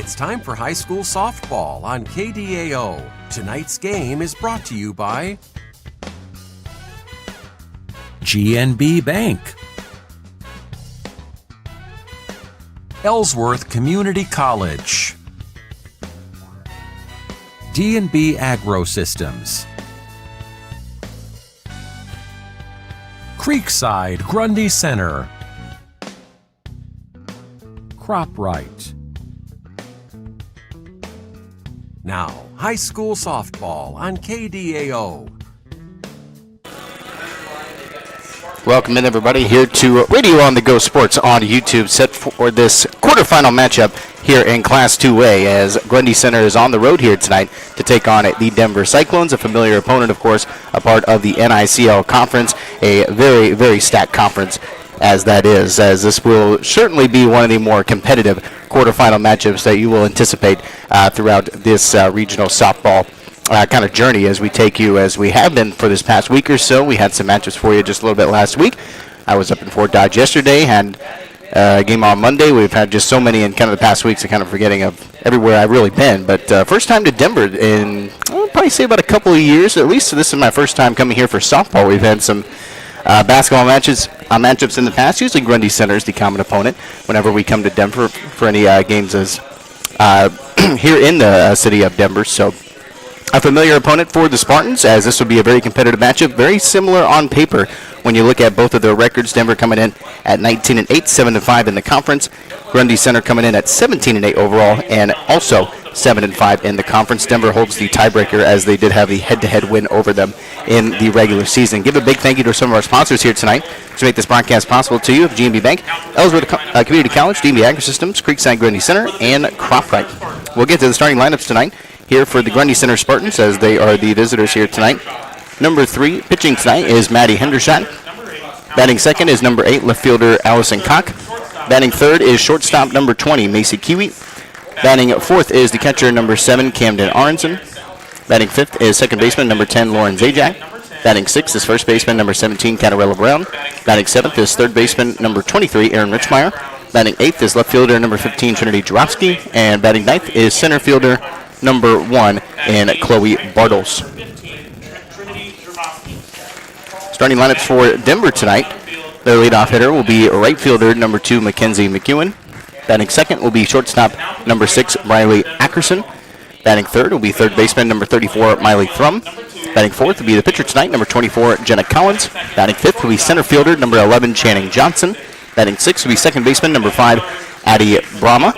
It's time for high school softball on KDAO. Tonight's game is brought to you by GNB Bank, Ellsworth Community College, D&B Agro Systems, Creekside Grundy Center, CropRite. Now, high school softball on KDAO. Welcome in, everybody, here to Radio on the Go Sports on YouTube, set for this quarterfinal matchup here in Class 2A, as Grundy Center is on the road here tonight to take on the Denver Cyclones, a familiar opponent, of course, a part of the NICL conference, a very, very stacked conference as that is, as this will certainly be one of the more competitive quarterfinal matchups that you will anticipate throughout this regional softball kind of journey as we take you, as we have been for this past week or so. We had some matchups for you just a little bit last week. I was up in Fort Dodge yesterday, had a game on Monday. We've had just so many in kind of the past weeks, I'm kind of forgetting of everywhere I've really been. But first time to Denver in, I'll probably say about a couple of years, at least. So this is my first time coming here for softball. We've had some basketball matchups in the past. Usually Grundy Center is the common opponent whenever we come to Denver for any games as here in the city of Denver. So a familiar opponent for the Spartans, as this will be a very competitive matchup, very similar on paper when you look at both of their records. Denver coming in at 19-8, 7-5 in the conference. Grundy Center coming in at 17-8 overall, and also 7-5 in the conference. Denver holds the tiebreaker, as they did have the head-to-head win over them in the regular season. Give a big thank you to some of our sponsors here tonight to make this broadcast possible to you: GNB Bank, Ellsworth Community College, D&B Agro Systems, Creekside Grundy Center, and CropRite. We'll get to the starting lineups tonight here for the Grundy Center Spartans, as they are the visitors here tonight. Number 3, pitching tonight, is Maddie Hendershot. Batting second is number 8, left fielder Allison Koch. Batting third is shortstop number 20, Macy Kiwi. Batting fourth is the catcher number 7, Camden Aronson. Batting fifth is second baseman number 10, Lauren Zajac. Batting sixth is first baseman number 17, Catarella Brown. Batting seventh is third baseman number 23, Aaron Richmeyer. Batting eighth is left fielder number 15, Trinity Jarofsky. And batting ninth is center fielder number 1, and Chloe Bartles. Starting lineups for Denver tonight: their leadoff hitter will be right fielder number 2, Mackenzie McEwen. Batting second will be shortstop number 6, Riley Ackerson. Batting third will be third baseman number 34, Miley Thrum. Batting fourth will be the pitcher tonight, number 24, Jenna Collins. Batting fifth will be center fielder number 11, Channing Johnson. Batting sixth will be second baseman number 5, Addie Brahma.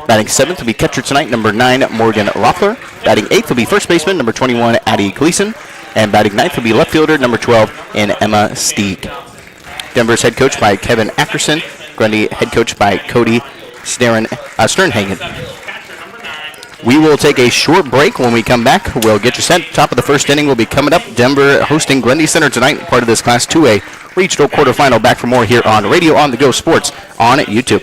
Batting seventh will be catcher tonight, number 9, Morgan Loeffler. Batting eighth will be first baseman, number 21, Addie Gleason. And batting ninth will be left fielder, number 12, and Emma Steeg. Denver's head coach by Kevin Ackerson. Grundy head coach by Cody Sternhagen. We will take a short break. When we come back, we'll get you set. Top of the first inning will be coming up. Denver hosting Grundy Center tonight, part of this Class 2A Regional Quarterfinal. Back for more here on Radio on the Go Sports on YouTube.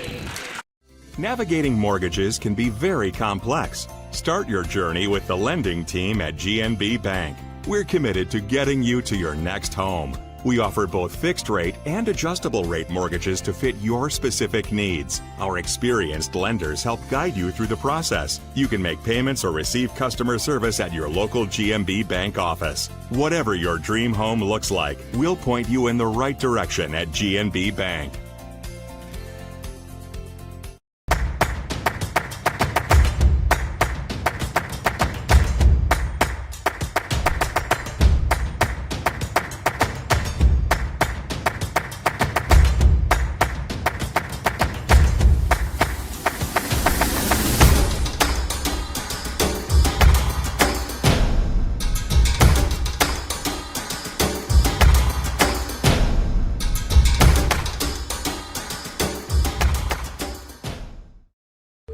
Navigating mortgages can be very complex. Start your journey with the lending team at GNB Bank. We're committed to getting you to your next home. We offer both fixed rate and adjustable rate mortgages to fit your specific needs. Our experienced lenders help guide you through the process. You can make payments or receive customer service at your local GNB Bank office. Whatever your dream home looks like, we'll point you in the right direction at GNB Bank.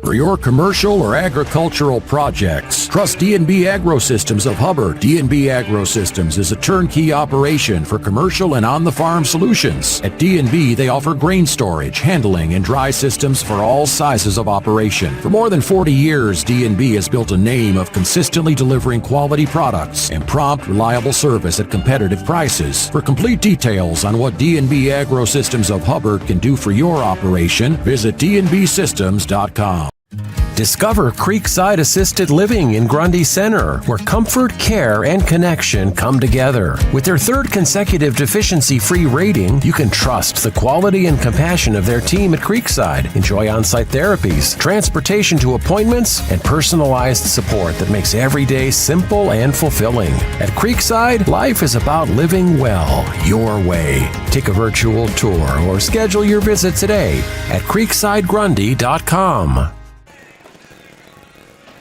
For your commercial or agricultural projects, trust D&B Agro Systems of Hubbard. D&B Agro Systems is a turnkey operation for commercial and on-the-farm solutions. At D&B, they offer grain storage, handling, and dry systems for all sizes of operation. For more than 40 years, D&B has built a name of consistently delivering quality products and prompt, reliable service at competitive prices. For complete details on what D&B Agro Systems of Hubbard can do for your operation, visit dnbsystems.com. Discover Creekside Assisted Living in Grundy Center, where comfort, care, and connection come together. With their third consecutive deficiency-free rating, you can trust the quality and compassion of their team at Creekside. Enjoy on-site therapies, transportation to appointments, and personalized support that makes every day simple and fulfilling. At Creekside, life is about living well, your way. Take a virtual tour or schedule your visit today at creeksidegrundy.com.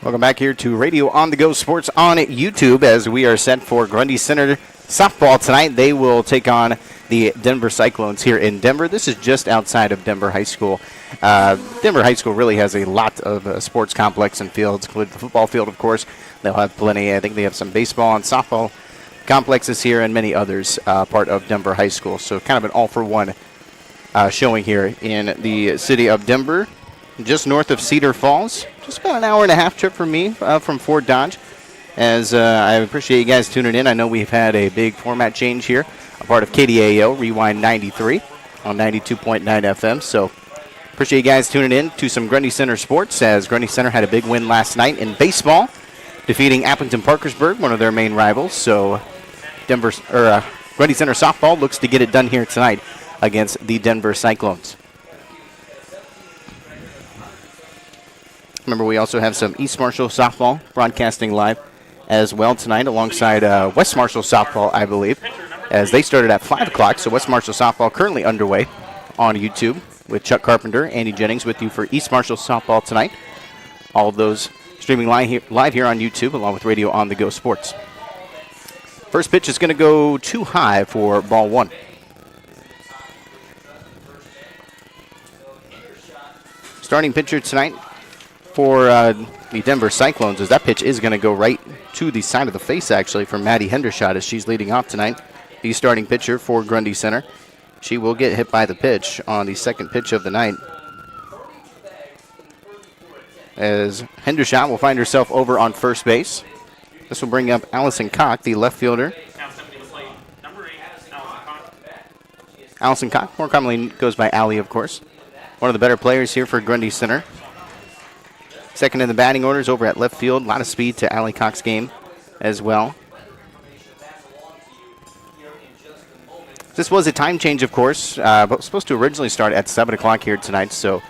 Welcome back here to Radio on the Go Sports on YouTube as we are set for Grundy Center softball tonight. They will take on the Denver Cyclones here in Denver. This is just outside of Denver High School. Denver High School really has a lot of sports complex and fields, including the football field, of course. They'll have plenty. I think they have some baseball and softball complexes here and many others part of Denver High School. So kind of an all-for-one showing here in the city of Denver, just north of Cedar Falls. Just about an hour and a half trip from me from Fort Dodge. As I appreciate you guys tuning in. I know we've had a big format change here, a part of KDAO, Rewind 93 on 92.9 FM. So appreciate you guys tuning in to some Grundy Center sports, as Grundy Center had a big win last night in baseball, defeating Appleton-Parkersburg, one of their main rivals. So Grundy Center softball looks to get it done here tonight against the Denver Cyclones. Remember, we also have some East Marshall softball broadcasting live as well tonight, alongside West Marshall softball, I believe, as they started at 5 o'clock. So West Marshall softball currently underway on YouTube with Chuck Carpenter, Andy Jennings with you for East Marshall softball tonight. All of those streaming live here on YouTube, along with Radio on the Go Sports. First pitch is going to go too high for ball one. Starting pitcher tonight for the Denver Cyclones, as that pitch is going to go right to the side of the face, actually, for Maddie Hendershot, as she's leading off tonight. The starting pitcher for Grundy Center. She will get hit by the pitch on the second pitch of the night, as Hendershot will find herself over on first base. This will bring up Allison Koch, the left fielder. Allison Koch, more commonly goes by Allie, of course. One of the better players here for Grundy Center. Second in the batting orders over at left field. A lot of speed to Allie Koch's game as well. This was a time change, of course, but was supposed to originally start at 7 o'clock here tonight, so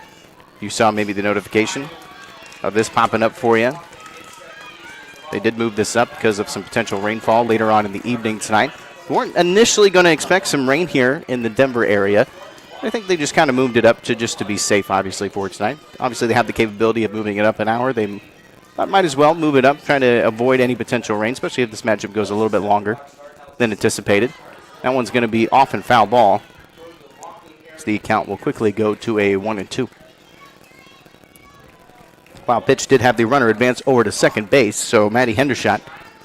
you saw maybe the notification of this popping up for you. They did move this up because of some potential rainfall later on in the evening tonight. We weren't initially going to expect some rain here in the Denver area. I think they just kind of moved it up just to be safe, obviously, for tonight. Obviously, they have the capability of moving it up an hour. They might as well move it up, trying to avoid any potential rain, especially if this matchup goes a little bit longer than anticipated. That one's going to be off and foul ball, so the count will quickly go to a 1-2. Wild pitch did have the runner advance over to second base, so Maddie Hendershot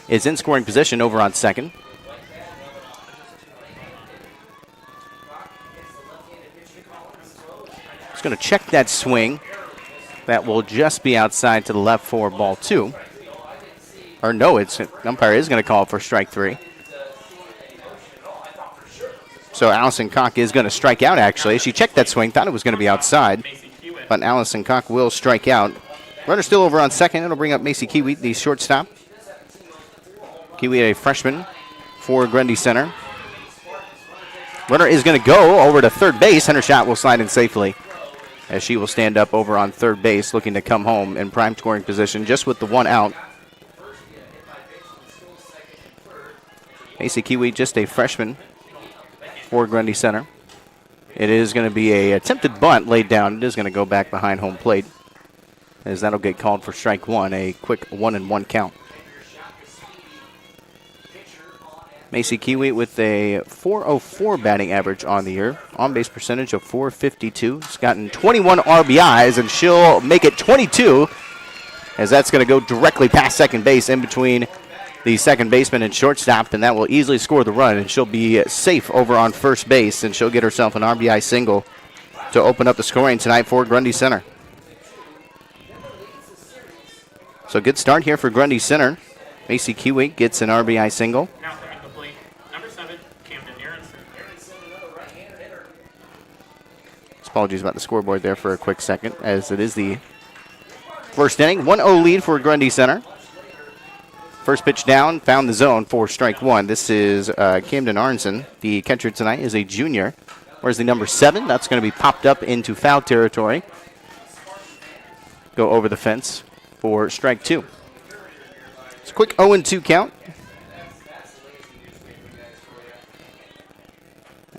is in scoring position over on second. He's going to check that swing. That will just be outside to the left for ball two. Or no, umpire is going to call for strike three. So Allison Koch is going to strike out, actually. She checked that swing, thought it was going to be outside. But Allison Koch will strike out. Runner still over on second. It'll bring up Macy Kiwi, the shortstop. Kiwi, a freshman for Grundy Center. Runner is going to go over to third base. Hendershot will slide in safely, as she will stand up over on third base, looking to come home in prime scoring position just with the one out. Macy Kiwi, just a freshman for Grundy Center. It is going to be a attempted bunt laid down. It is going to go back behind home plate, as that'll get called for strike one, a quick 1-1 count. Macy Kiwi with a .404 batting average on the year. On-base percentage of .452. She's gotten 21 RBIs, and she'll make it 22, as that's going to go directly past second base in between the second baseman and shortstop, and that will easily score the run, and she'll be safe over on first base, and she'll get herself an RBI single to open up the scoring tonight for Grundy Center. So good start here for Grundy Center. Macy Kiwi gets an RBI single. Apologies about the scoreboard there for a quick second, as it is the first inning. 1-0 lead for Grundy Center. First pitch down, found the zone for strike one. This is Camden Arnson. The catcher tonight is a junior. Where's the number 7? That's going to be popped up into foul territory. Go over the fence for strike two. It's a quick 0-2 count.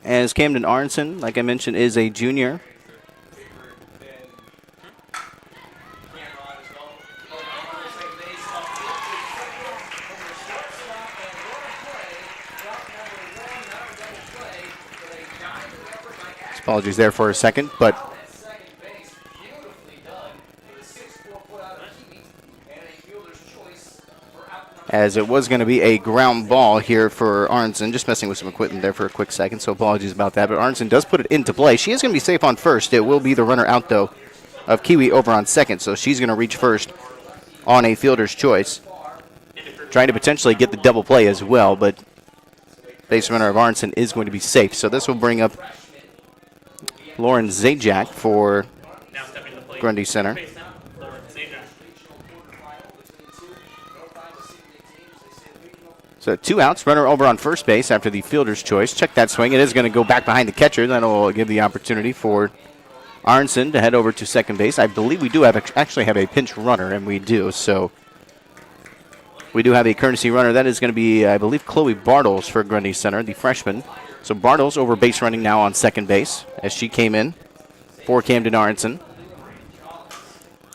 As Camden Arnson, like I mentioned, is a junior. Apologies there for a second, but as it was going to be a ground ball here for Arnson. Just messing with some equipment there for a quick second, so apologies about that. But Arnson does put it into play. She is going to be safe on first. It will be the runner out, though, of Kiwi over on second, so she's going to reach first on a fielder's choice. Trying to potentially get the double play as well, but base runner of Arnson is going to be safe. So this will bring up Lauren Zajac for Grundy Center. So 2 outs, runner over on first base after the fielder's choice. Check that swing. It is going to go back behind the catcher. That will give the opportunity for Arnson to head over to second base. I believe we do actually have a pinch runner, and we do. So we do have a courtesy runner. That is going to be, I believe, Chloe Bartles for Grundy Center, the freshman. So Bartles over base running now on second base as she came in for Camden Arnson.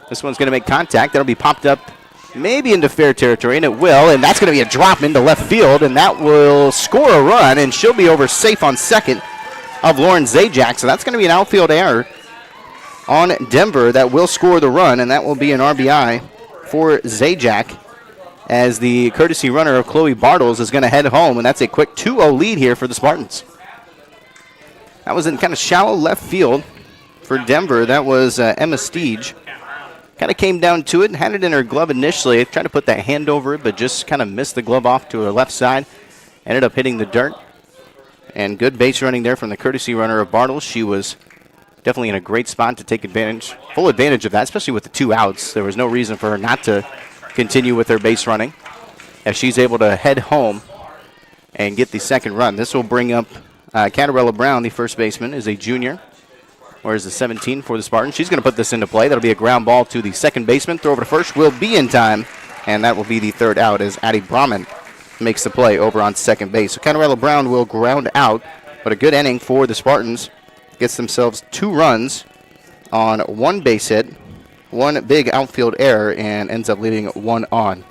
This one's going to make contact. That'll be popped up maybe into fair territory, and it will, and that's going to be a drop into left field, and that will score a run, and she'll be over safe on second of Lauren Zajac. So that's going to be an outfield error on Denver that will score the run, and that will be an RBI for Zajac, as the courtesy runner of Chloe Bartles is going to head home, and that's a quick 2-0 lead here for the Spartans. That was in kind of shallow left field for Denver. That was Emma Steege. Kind of came down to it and had it in her glove initially. Tried to put that hand over it, but just kind of missed the glove off to her left side. Ended up hitting the dirt. And good base running there from the courtesy runner of Bartles. She was definitely in a great spot to take advantage, full advantage of that, especially with the 2 outs. There was no reason for her not to continue with her base running, as she's able to head home and get the second run. This will bring up Catarella Brown, the first baseman, is a junior. Where's the 17 for the Spartans? She's going to put this into play. That'll be a ground ball to the second baseman. Throw over to first will be in time, and that will be the third out as Addie Brahman makes the play over on second base. So Catarella Brown will ground out, but a good inning for the Spartans. Gets themselves 2 runs on 1 base hit, 1 big outfield error, and ends up leaving 1 on.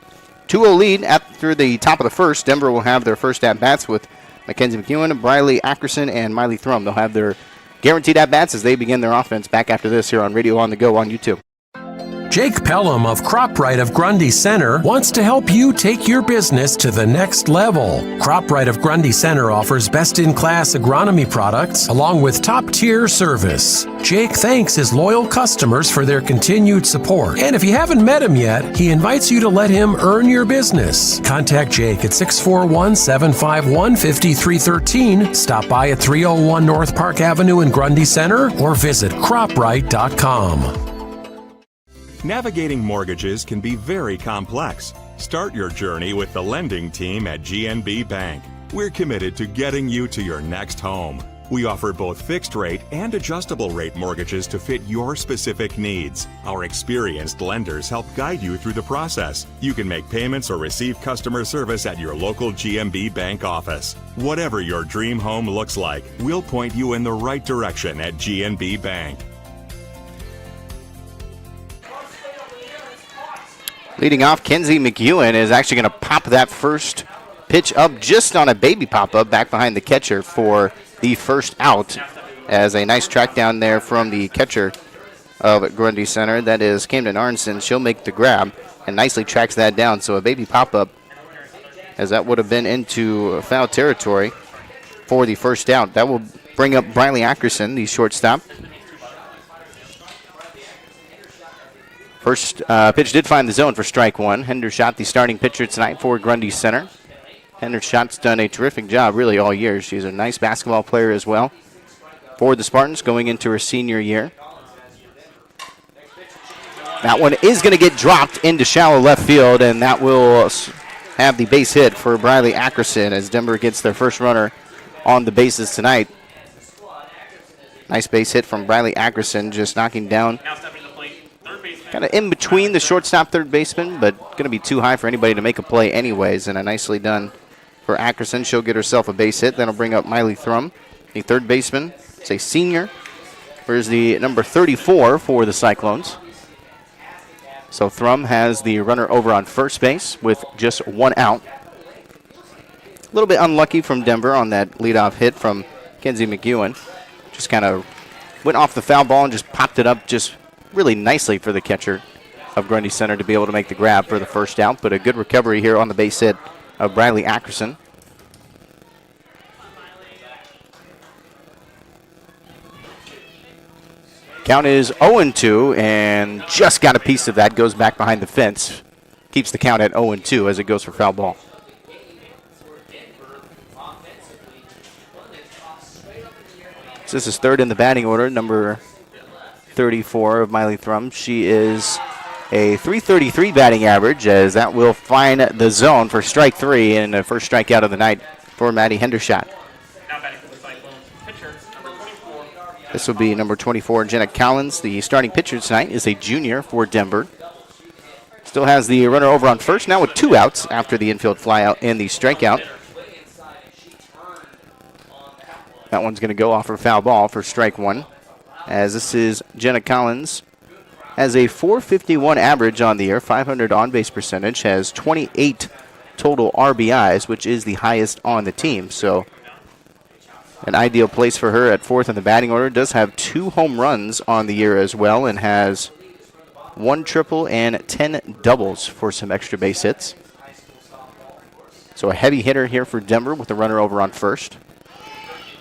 2-0 lead after the top of the first. Denver will have their first at-bats with Mackenzie McEwen, Briley Ackerson, and Miley Thrum. They'll have their guaranteed at-bats as they begin their offense back after this here on Radio on the Go on YouTube. Jake Pelham of CropRite of Grundy Center wants to help you take your business to the next level. CropRite of Grundy Center offers best-in-class agronomy products along with top-tier service. Jake thanks his loyal customers for their continued support. And if you haven't met him yet, he invites you to let him earn your business. Contact Jake at 641-751-5313. Stop by at 301 North Park Avenue in Grundy Center or visit croprite.com. Navigating mortgages can be very complex. Start your journey with the lending team at GNB Bank. We're committed to getting you to your next home. We offer both fixed rate and adjustable rate mortgages to fit your specific needs. Our experienced lenders help guide you through the process. You can make payments or receive customer service at your local GNB Bank office. Whatever your dream home looks like, we'll point you in the right direction at GNB Bank. Leading off, Kenzie McEwen is actually going to pop that first pitch up just on a baby pop-up back behind the catcher for the first out, as a nice track down there from the catcher of Grundy Center. That is Camden Arnson. She'll make the grab and nicely tracks that down. So a baby pop-up, as that would have been into foul territory for the first out. That will bring up Briley Ackerson, the shortstop. First pitch did find the zone for strike one. Hendershot, the starting pitcher tonight for Grundy Center. Hendershot's done a terrific job really all year. She's a nice basketball player as well for the Spartans going into her senior year. That one is going to get dropped into shallow left field, and that will have the base hit for Briley Ackerson as Denver gets their first runner on the bases tonight. Nice base hit from Briley Ackerson, just knocking down kind of in between the shortstop, third baseman, but going to be too high for anybody to make a play anyways, and a nicely done for Ackerson. She'll get herself a base hit. That'll bring up Miley Thrum, the third baseman. It's a senior. Where's the number 34 for the Cyclones? So Thrum has the runner over on first base with just one out. A little bit unlucky from Denver on that leadoff hit from Kenzie McEwen. Just kind of went off the foul ball and just popped it up just really nicely for the catcher of Grundy Center to be able to make the grab for the first out. But a good recovery here on the base hit of Briley Ackerson. Count is 0-2, and just got a piece of that. Goes back behind the fence. Keeps the count at 0-2 as it goes for foul ball. So this is third in the batting order, number 34 of Miley Thrum. She is a .333 batting average, as that will find the zone for strike three and the first strikeout of the night for Maddie Hendershot. This will be number 24, Jenna Collins. The starting pitcher tonight is a junior for Denver. Still has the runner over on first, now with two outs after the infield flyout and the strikeout. That one's going to go off for foul ball for strike one, as this is Jenna Collins. Has a .451 average on the year, 500 on-base percentage, has 28 total RBIs, which is the highest on the team. So an ideal place for her at fourth in the batting order. Does have 2 home runs on the year as well, and has 1 triple and 10 doubles for some extra base hits. So a heavy hitter here for Denver with the runner over on first.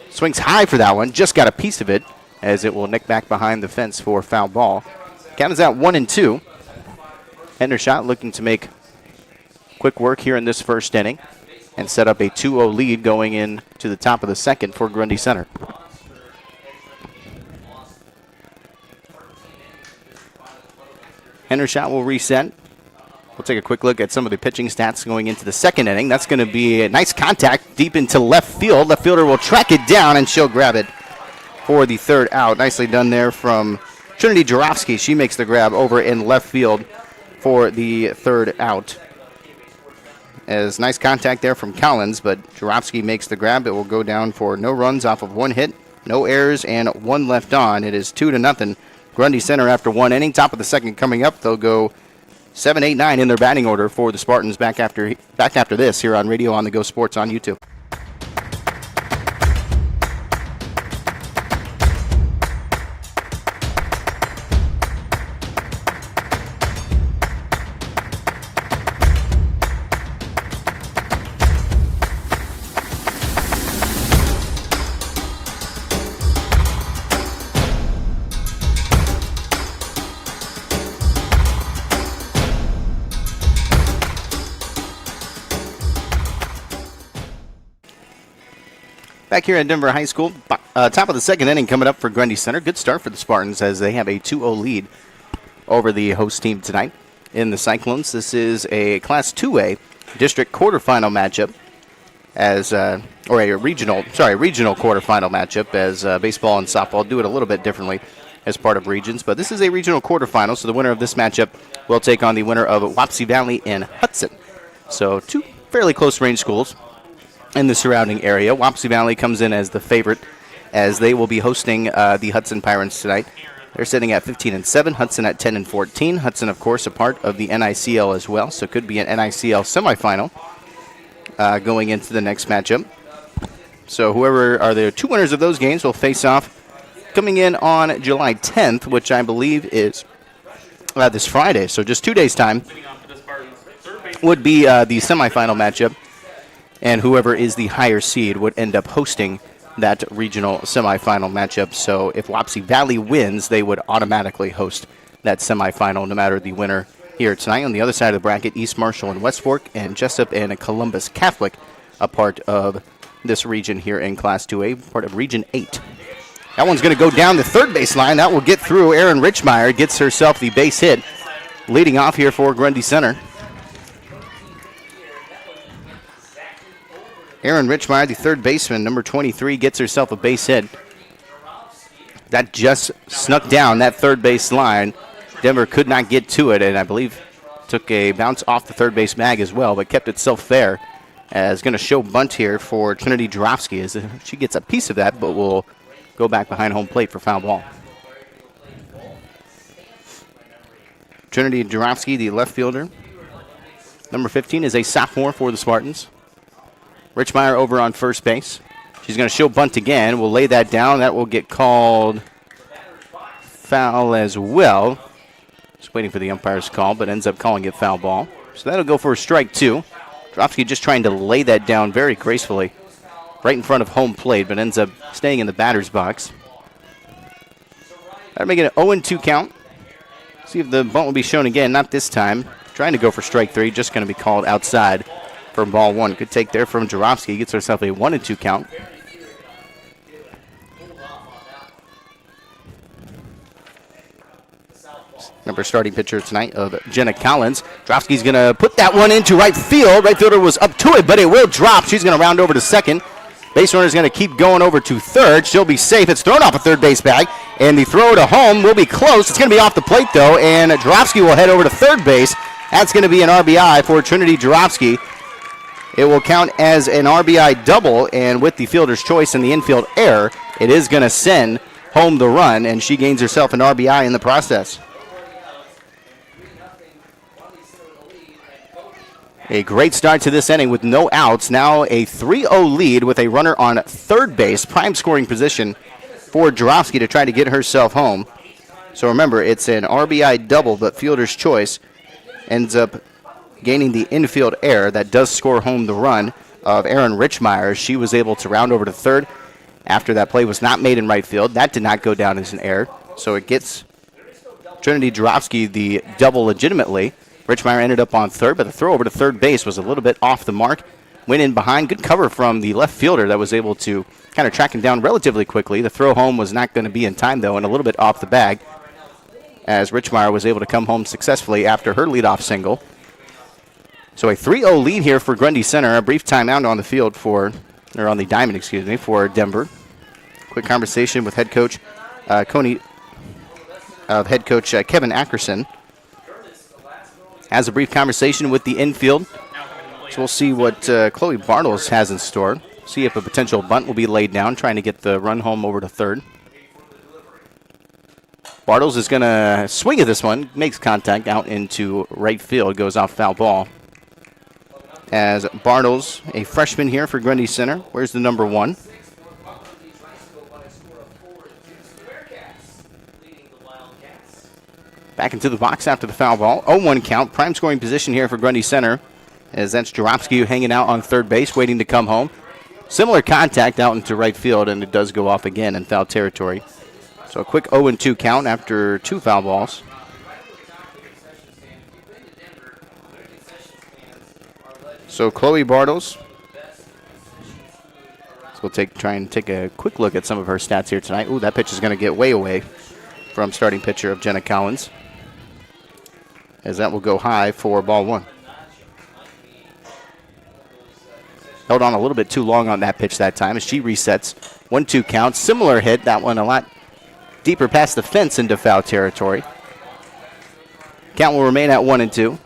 Swings high for that one, just got a piece of it, as it will nick back behind the fence for foul ball. Count is at 1-2. Hendershot looking to make quick work here in this first inning and set up a 2-0 lead going into the top of the second for Grundy Center. Hendershot will reset. We'll take a quick look at some of the pitching stats going into the second inning. That's going to be a nice contact deep into left field. Left fielder will track it down, and she'll grab it for the third out. Nicely done there from Trinity Jarofsky. She makes the grab over in left field for the third out. As nice contact there from Collins, but Jarofsky makes the grab. It will go down for no runs off of 1 hit, no errors, and 1 left on. It is 2-0. Grundy Center after 1 inning. Top of the second coming up. They'll go 7, 8, 9 in their batting order for the Spartans back after this here on Radio on the Go Sports on YouTube. Back here at Denver High School, top of the second inning coming up for Grundy Center. Good start for the Spartans as they have a 2-0 lead over the host team tonight in the Cyclones. This is a Class 2A district quarterfinal matchup regional quarterfinal matchup, as baseball and softball do it a little bit differently as part of regions. But this is a regional quarterfinal, so the winner of this matchup will take on the winner of Wapsie Valley and Hudson. So 2 fairly close range schools in the surrounding area. Wapsie Valley comes in as the favorite, as they will be hosting the Hudson Pirates tonight. They're sitting at 15-7, Hudson at 10-14. Hudson, of course, a part of the NICL as well, so could be an NICL semifinal going into the next matchup. So whoever are the 2 winners of those games will face off coming in on July 10th, which I believe is this Friday. So just 2 days' time would be the semifinal matchup. And whoever is the higher seed would end up hosting that regional semifinal matchup. So if Wapsie Valley wins, they would automatically host that semifinal, no matter the winner here tonight. On the other side of the bracket, East Marshall and West Fork, and Jessup and Columbus Catholic, a part of this region here in Class 2A, part of Region 8. That one's going to go down the third base line. That will get through. Erin Richmeyer gets herself the base hit leading off here for Grundy Center. Erin Richmeyer, the third baseman, number 23, gets herself a base hit. That just snuck down that third base line. Denver could not get to it, and I believe took a bounce off the third base bag as well, but kept itself there. As going to show bunt here for Trinity Jarofsky as she gets a piece of that, but will go back behind home plate for foul ball. Trinity Jarofsky, the left fielder. Number 15 is a sophomore for the Spartans. Richmeyer over on first base. She's going to show bunt again. We'll lay that down. That will get called foul as well. Just waiting for the umpire's call, but ends up calling it foul ball. So that'll go for a strike two. Jarofsky just trying to lay that down very gracefully right in front of home plate, but ends up staying in the batter's box. That'll make it an 0-2 count. See if the bunt will be shown again. Not this time. Trying to go for strike three. Just going to be called outside for ball one. Good take there from Jarofsky. Gets herself a 1-2 count. Number starting pitcher tonight of Jenna Collins. Jarofsky's going to put that one into right field. Right fielder was up to it, but it will drop. She's going to round over to second. Base runner's going to keep going over to third. She'll be safe. It's thrown off a third base bag, and the throw to home will be close. It's going to be off the plate, though, and Jarofsky will head over to third base. That's going to be an RBI for Trinity Jarofsky. It will count as an RBI double, and with the fielder's choice and the infield error, it is going to send home the run, and she gains herself an RBI in the process. A great start to this inning with no outs. Now a 3-0 lead with a runner on third base. Prime scoring position for Jarofsky to try to get herself home. So remember, it's an RBI double, but fielder's choice ends up gaining the infield error. That does score home the run of Erin Richmeyer. She was able to round over to third after that play was not made in right field. That did not go down as an error. So it gets Trinity Jarofsky the double legitimately. Richmeyer ended up on third, but the throw over to third base was a little bit off the mark. Went in behind. Good cover from the left fielder that was able to kind of track him down relatively quickly. The throw home was not going to be in time, though, and a little bit off the bag as Richmeyer was able to come home successfully after her leadoff single. So a 3-0 lead here for Grundy Center. A brief timeout on the field on the diamond, for Denver. Quick conversation with head coach Kevin Ackerson. Has a brief conversation with the infield. So we'll see what Chloe Bartles has in store. See if a potential bunt will be laid down, trying to get the run home over to third. Bartles is going to swing at this one. Makes contact out into right field. Goes off foul ball. As Bartles, a freshman here for Grundy Center. Where's the number 1? Back into the box after the foul ball. 0-1 count. Prime scoring position here for Grundy Center, as that's Jarofsky hanging out on third base, waiting to come home. Similar contact out into right field, and it does go off again in foul territory. So a quick 0-2 count after 2 foul balls. So Chloe Bartles. So we'll try and take a quick look at some of her stats here tonight. Ooh, that pitch is going to get way away from starting pitcher of Jenna Collins, as that will go high for ball 1. Held on a little bit too long on that pitch that time as she resets. 1-2 count. Similar hit. That one a lot deeper past the fence into foul territory. Count will remain at 1-2.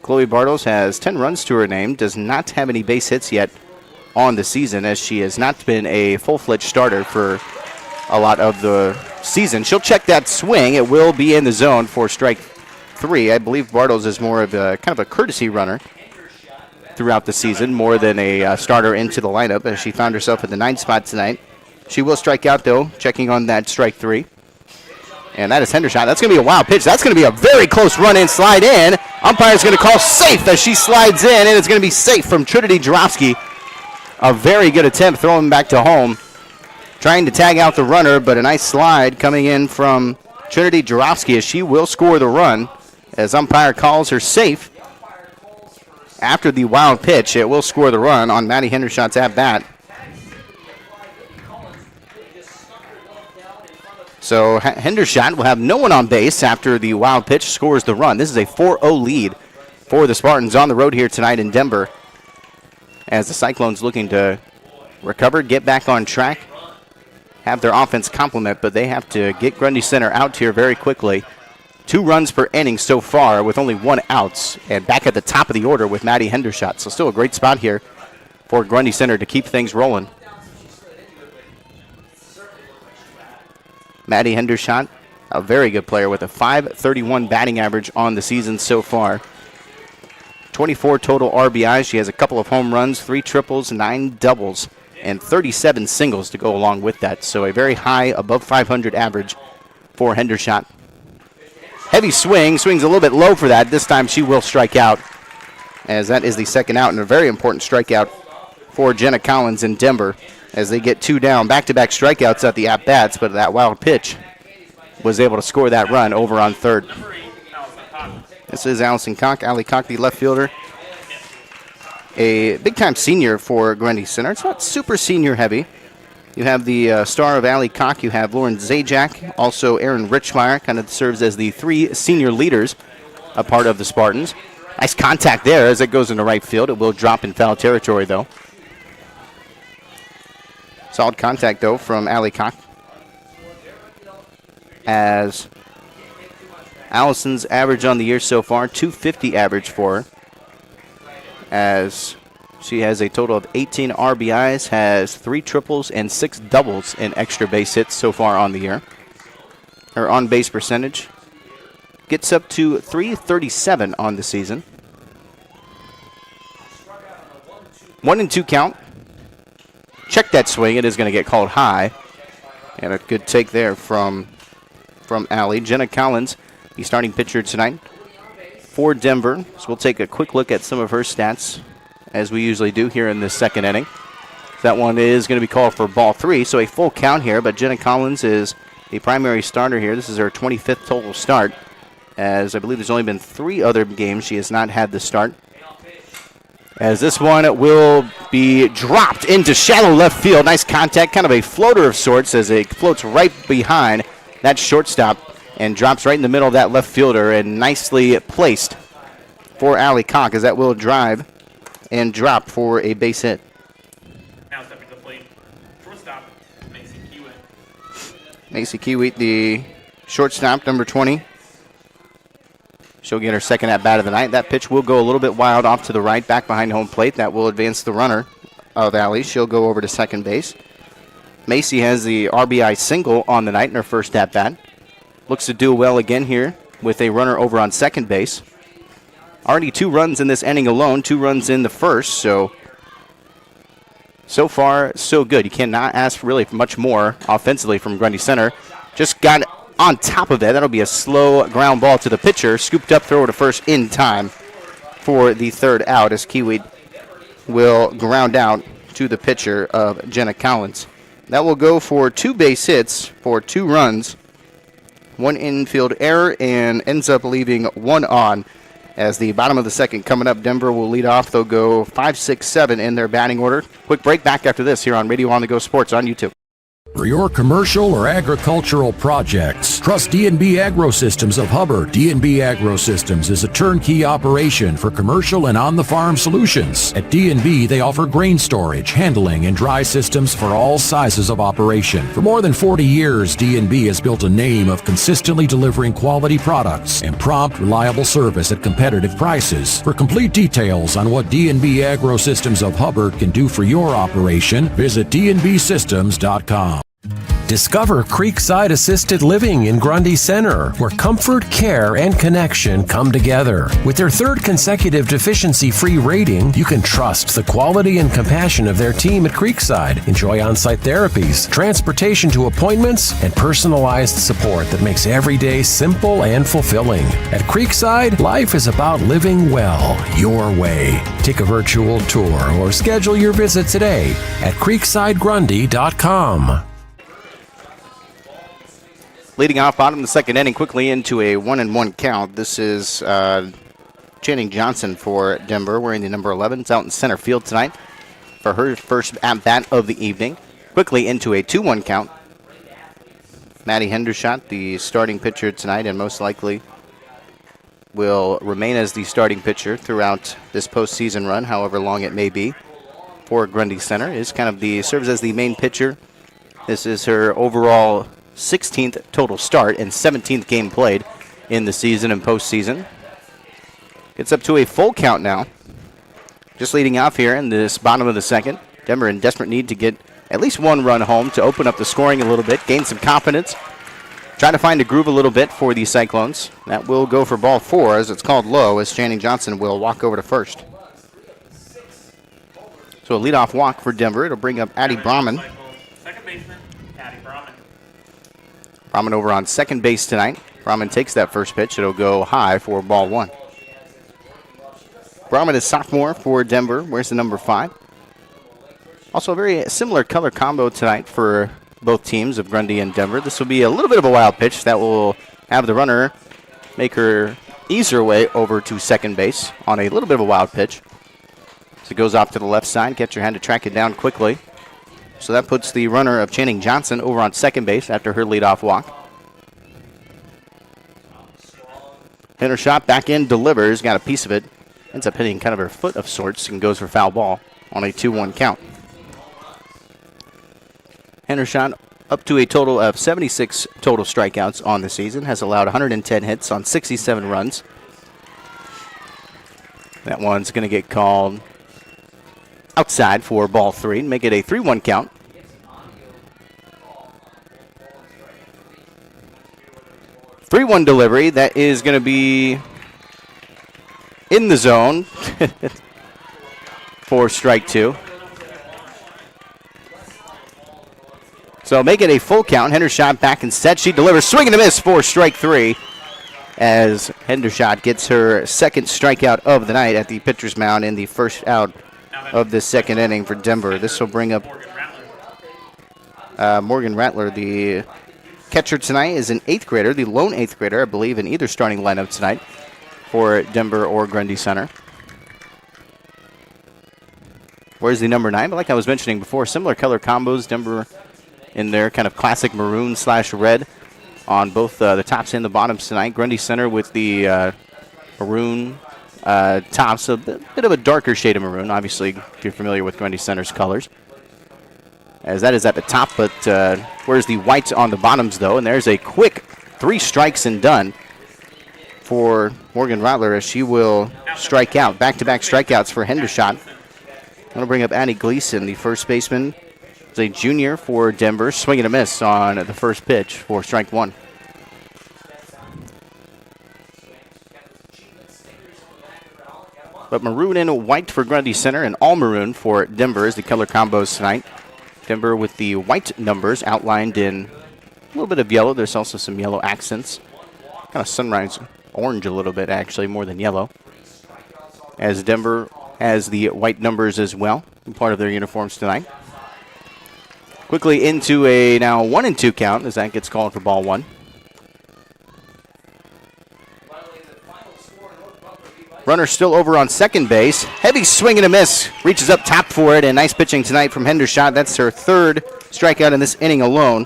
Chloe Bartles has 10 runs to her name. Does not have any base hits yet on the season, as she has not been a full-fledged starter for a lot of the season. She'll check that swing. It will be in the zone for strike 3. I believe Bartles is more of a kind of a courtesy runner throughout the season, more than a starter into the lineup, as she found herself at the 9th spot tonight. She will strike out, though, checking on that strike 3. And that is Hendershot. That's going to be a wild pitch. That's going to be a very close run-in, slide in. Umpire's going to call safe as she slides in, and it's going to be safe from Trinity Jarofsky. A very good attempt throwing back to home. Trying to tag out the runner, but a nice slide coming in from Trinity Jarofsky, as she will score the run, as umpire calls her safe. After the wild pitch, it will score the run on Maddie Hendershot's at bat. So Hendershot will have no one on base after the wild pitch scores the run. This is a 4-0 lead for the Spartans on the road here tonight in Denver, as the Cyclones looking to recover, get back on track, have their offense complement, but they have to get Grundy Center out here very quickly. 2 runs per inning so far with only 1 out, and back at the top of the order with Maddie Hendershot. So still a great spot here for Grundy Center to keep things rolling. Maddie Hendershot, a very good player with a .531 batting average on the season so far. 24 total RBIs. She has a couple of home runs, 3 triples, 9 doubles, and 37 singles to go along with that. So a very high, above 500 average for Hendershot. Heavy swing, swings a little bit low for that. This time she will strike out, as that is the second out, and a very important strikeout for Jenna Collins in Denver, as they get 2 down. Back-to-back strikeouts at the at-bats, but that wild pitch was able to score that run over on third. This is Allison Koch, Allie Koch, the left fielder. A big-time senior for Grundy Center. It's not super senior heavy. You have the star of Allie Koch. You have Lauren Zajac. Also, Aaron Richmeyer kind of serves as the 3 senior leaders, a part of the Spartans. Nice contact there as it goes into right field. It will drop in foul territory, though. Solid contact, though, from Allie Koch, as Allison's average on the year so far, .250 average for her, as she has a total of 18 RBIs, has 3 triples and 6 doubles in extra base hits so far on the year. Her on-base percentage gets up to .337 on the season. 1-2 count. Check that swing. It is going to get called high. And a good take there from Allie. Jenna Collins, the starting pitcher tonight for Denver. So we'll take a quick look at some of her stats, as we usually do here in this second inning. That one is going to be called for ball 3, so a full count here, but Jenna Collins is the primary starter here. This is her 25th total start, as I believe there's only been 3 other games she has not had the start. As this one will be dropped into shallow left field. Nice contact, kind of a floater of sorts, as it floats right behind that shortstop and drops right in the middle of that left fielder, and nicely placed for Allie Koch, as that will drive and drop for a base hit. Now stepping to the plate, shortstop, Macy Kiewit. Macy Kiewit, the shortstop, number 20. She'll get her second at-bat of the night. That pitch will go a little bit wild off to the right, back behind home plate. That will advance the runner of Allie. She'll go over to second base. Macy has the RBI single on the night in her first at-bat. Looks to do well again here with a runner over on second base. Already 2 runs in this inning alone, 2 runs in the first, so far, so good. You cannot ask really for much more offensively from Grundy Center. Just got on top of that. That'll be a slow ground ball to the pitcher. Scooped up, throw to first in time for the third out, as Kiewit will ground out to the pitcher of Jenna Collins. That will go for 2 base hits for 2 runs, 1 infield error, and ends up leaving 1 on. As the bottom of the second coming up, Denver will lead off. They'll go 5, 6, 7 in their batting order. Quick break, back after this here on Radio On The Go Sports on YouTube. For your commercial or agricultural projects, trust D&B Agrosystems of Hubbard. D&B Agrosystems is a turnkey operation for commercial and on-the-farm solutions. At D&B, they offer grain storage, handling, and dry systems for all sizes of operation. For more than 40 years, D&B has built a name of consistently delivering quality products and prompt, reliable service at competitive prices. For complete details on what D&B Agrosystems of Hubbard can do for your operation, visit dnbsystems.com. Discover Creekside Assisted Living in Grundy Center, where comfort, care, and connection come together. With their 3rd consecutive deficiency-free rating, you can trust the quality and compassion of their team at Creekside. Enjoy on-site therapies, transportation to appointments, and personalized support that makes every day simple and fulfilling. At Creekside, life is about living well, your way. Take a virtual tour or schedule your visit today at creeksidegrundy.com. Leading off bottom of the second inning, quickly into a 1-1 count. This is Channing Johnson for Denver, wearing the number 11. It's out in center field tonight for her first at-bat of the evening. Quickly into a 2-1 count. Maddie Hendershot, the starting pitcher tonight, and most likely will remain as the starting pitcher throughout this postseason run, however long it may be, for Grundy Center. Serves as the main pitcher. This is her overall 16th total start and 17th game played in the season and postseason. Gets up to a full count now. Just leading off here in this bottom of the second. Denver in desperate need to get at least one run home to open up the scoring a little bit, gain some confidence, try to find a groove a little bit for the Cyclones. That will go for ball 4 as it's called low, as Channing Johnson will walk over to first. So a leadoff walk for Denver. It'll bring up Addie Brahman. Second baseman, Addie Brahman. Brahman over on second base tonight. Brahman takes that first pitch. It'll go high for ball 1. Brahman is sophomore for Denver. Wears the number 5. Also a very similar color combo tonight for both teams of Grundy and Denver. This will be a little bit of a wild pitch that will have the runner make her ease her way over to second base on a little bit of a wild pitch. So it goes off to the left side. Catcher had to track it down quickly. So that puts the runner of Channing Johnson over on second base after her leadoff walk. Hitter shot back in, delivers, got a piece of it. Ends up hitting kind of her foot of sorts and goes for foul ball on a 2-1 count. Hendershot up to a total of 76 total strikeouts on the season, has allowed 110 hits on 67 runs. That one's going to get called outside for ball 3 and make it a 3-1 count. Three-one delivery. That is going to be in the zone for strike 2. So make it a full count. Hendershot back and set. She delivers. Swing and a miss for strike 3 as Hendershot gets her second strikeout of the night at the pitcher's mound in the first out of the second inning for Denver. This will bring up Morgan Rattler. The catcher tonight is an 8th grader, the lone 8th grader, I believe, in either starting lineup tonight for Denver or Grundy Center. Where's the number 9? But like I was mentioning before, similar color combos. Denver in their kind of classic maroon/red on both the tops and the bottoms tonight. Grundy Center with the maroon tops, a bit of a darker shade of maroon, obviously, if you're familiar with Grundy Center's colors. As that is at the top, but where's the whites on the bottoms, though? And there's a quick 3 strikes and done for Morgan Rattler as she will strike out. Back-to-back strikeouts for Hendershot. I'm going to bring up Annie Gleason, the first baseman. It's a junior for Denver. Swing and a miss on the first pitch for strike 1. But maroon and white for Grundy Center and all maroon for Denver is the color combos tonight. Denver with the white numbers outlined in a little bit of yellow. There's also some yellow accents. Kind of sunrise orange a little bit, actually, more than yellow. As Denver has the white numbers as well, part of their uniforms tonight. Quickly into a now 1-2 count as that gets called for ball 1. Runner still over on second base. Heavy swing and a miss. Reaches up top for it, and nice pitching tonight from Hendershot. That's her 3rd strikeout in this inning alone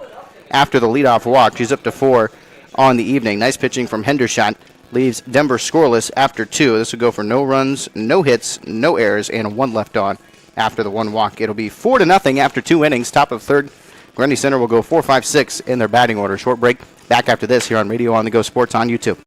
after the leadoff walk. She's up to 4 on the evening. Nice pitching from Hendershot. Leaves Denver scoreless after 2. This will go for no runs, no hits, no errors, and 1 left on after the 1 walk. It'll be 4-0 after 2 innings. Top of 3rd. Grundy Center will go 4-5-6 in their batting order. Short break. Back after this here on Radio on the Go Sports on YouTube.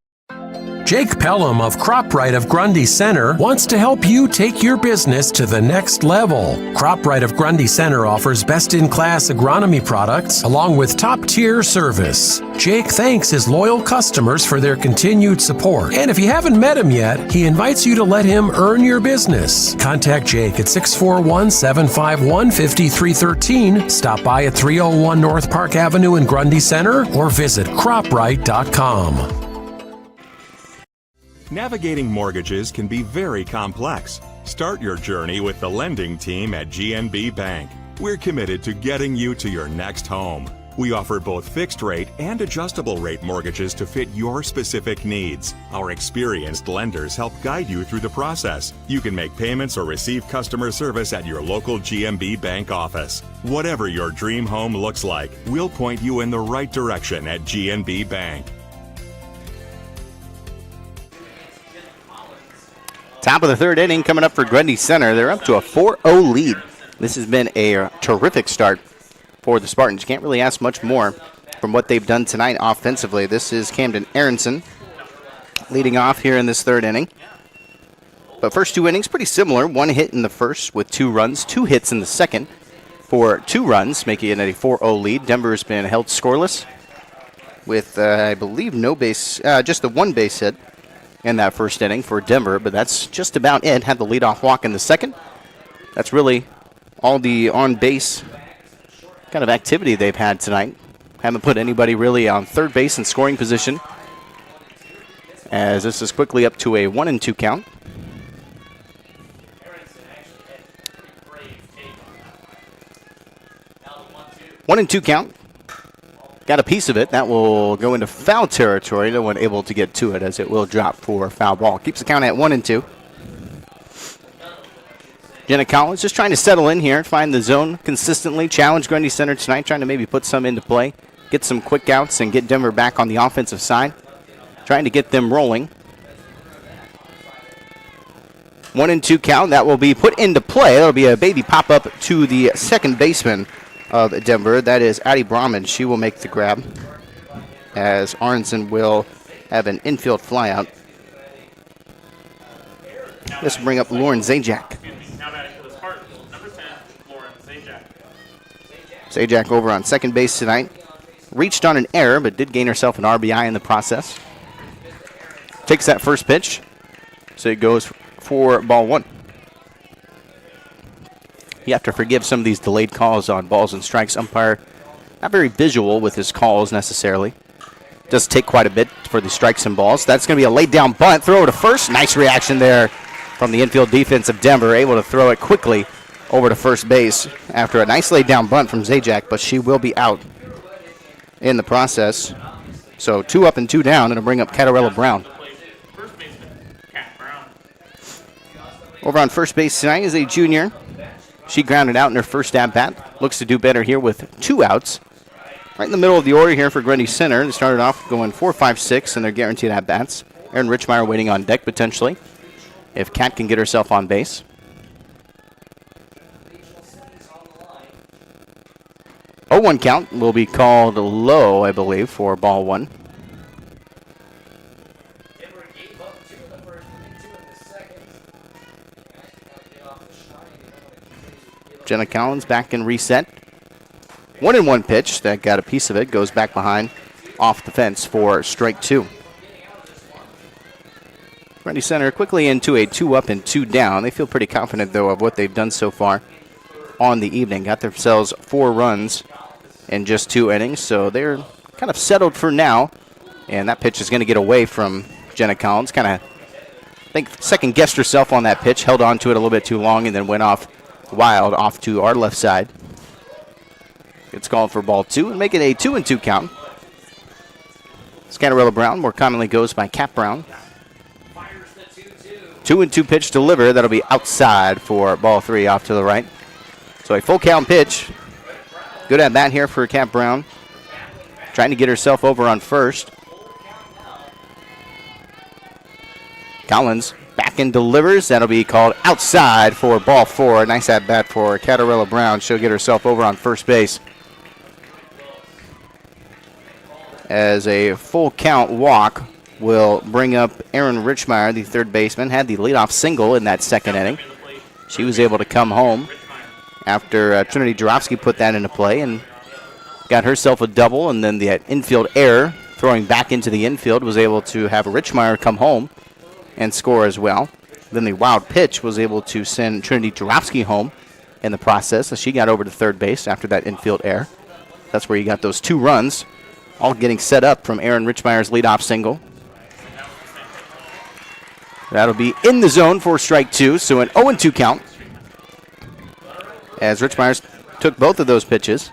Jake Pelham of CropRite of Grundy Center wants to help you take your business to the next level. CropRite of Grundy Center offers best-in-class agronomy products along with top-tier service. Jake thanks his loyal customers for their continued support. And if you haven't met him yet, he invites you to let him earn your business. Contact Jake at 641-751-5313. Stop by at 301 North Park Avenue in Grundy Center or visit CropRite.com. Navigating mortgages can be very complex. Start your journey with the lending team at GNB Bank. We're committed to getting you to your next home. We offer both fixed rate and adjustable rate mortgages to fit your specific needs. Our experienced lenders help guide you through the process. You can make payments or receive customer service at your local GMB Bank office. Whatever your dream home looks like, we'll point you in the right direction at GNB Bank. Top of the third inning coming up for Grundy Center. They're up to a 4-0 lead. This has been a terrific start for the Spartans. Can't really ask much more from what they've done tonight offensively. This is Camden Aronson leading off here in this third inning. But first two innings pretty similar. One hit in the first with 2 runs, 2 hits in the second for 2 runs, making it a 4-0 lead. Denver's been held scoreless with, I believe, just the 1 base hit in that first inning for Denver, but that's just about it. Had the leadoff walk in the second. That's really all the on-base kind of activity they've had tonight. Haven't put anybody really on third base in scoring position, as this is quickly up to a 1-2 count. 1-2 count. Got a piece of it. That will go into foul territory. No one able to get to it, as it will drop for foul ball. Keeps the count at 1-2. Jenna Collins just trying to settle in here, find the zone consistently, challenge Grundy Center tonight, trying to maybe put some into play, get some quick outs, and get Denver back on the offensive side. Trying to get them rolling. 1-2 count. That will be put into play. That'll be a baby pop-up to the second baseman of Denver. That is Addie Brahman. She will make the grab, as Aronson will have an infield flyout. This will bring up Lauren Zajac. Zajac over on second base tonight. Reached on an error, but did gain herself an RBI in the process. Takes that first pitch, so it goes for ball 1. You have to forgive some of these delayed calls on balls and strikes. Umpire not very visual with his calls necessarily. Does take quite a bit for the strikes and balls. That's going to be a laid down bunt. Throw to first. Nice reaction there from the infield defense of Denver. Able to throw it quickly over to first base after a nice laid down bunt from Zajac, but she will be out in the process. So 2 up and 2 down, and it'll bring up Catarella Brown. Over on first base tonight is a junior. She grounded out in her first at-bat. Looks to do better here with 2 outs. Right in the middle of the order here for Grundy Center. They started off going 4, 5, 6, and they're guaranteed at-bats. Erin Richmeyer waiting on deck potentially, if Kat can get herself on base. Oh, 1 count will be called low, I believe, for ball 1. Jenna Collins back in reset. 1-1 pitch that got a piece of it, goes back behind off the fence for strike 2. Grundy Center quickly into a 2 up and 2 down. They feel pretty confident, though, of what they've done so far on the evening. Got themselves 4 runs in just 2 innings, so they're kind of settled for now. And that pitch is going to get away from Jenna Collins. Kind of, I think, second-guessed herself on that pitch, held on to it a little bit too long, and then went off wild off to our left side. It's called for ball 2 and make it a 2-2 count. Scanarella Brown more commonly goes by Cap Brown. 2-2 pitch delivered. That'll be outside for ball 3 off to the right. So a full count pitch. Good at bat here for Cap Brown. Trying to get herself over on first. Collins back and delivers. That'll be called outside for ball 4. Nice at bat for Catarella Brown. She'll get herself over on first base. As a full count walk will bring up Erin Richmeyer, the third baseman. Had the leadoff single in that second inning. She was able to come home after Trinity Jarofsky put that into play and got herself a double, and then the infield error, throwing back into the infield, was able to have Richmeyer come home and score as well. Then the wild pitch was able to send Trinity Jarofsky home in the process, as she got over to third base after that infield error. That's where you got those 2 runs, all getting set up from Erin Richmeyer's leadoff single. That'll be in the zone for strike 2, so an 0-2 count, as Richmeyer took both of those pitches.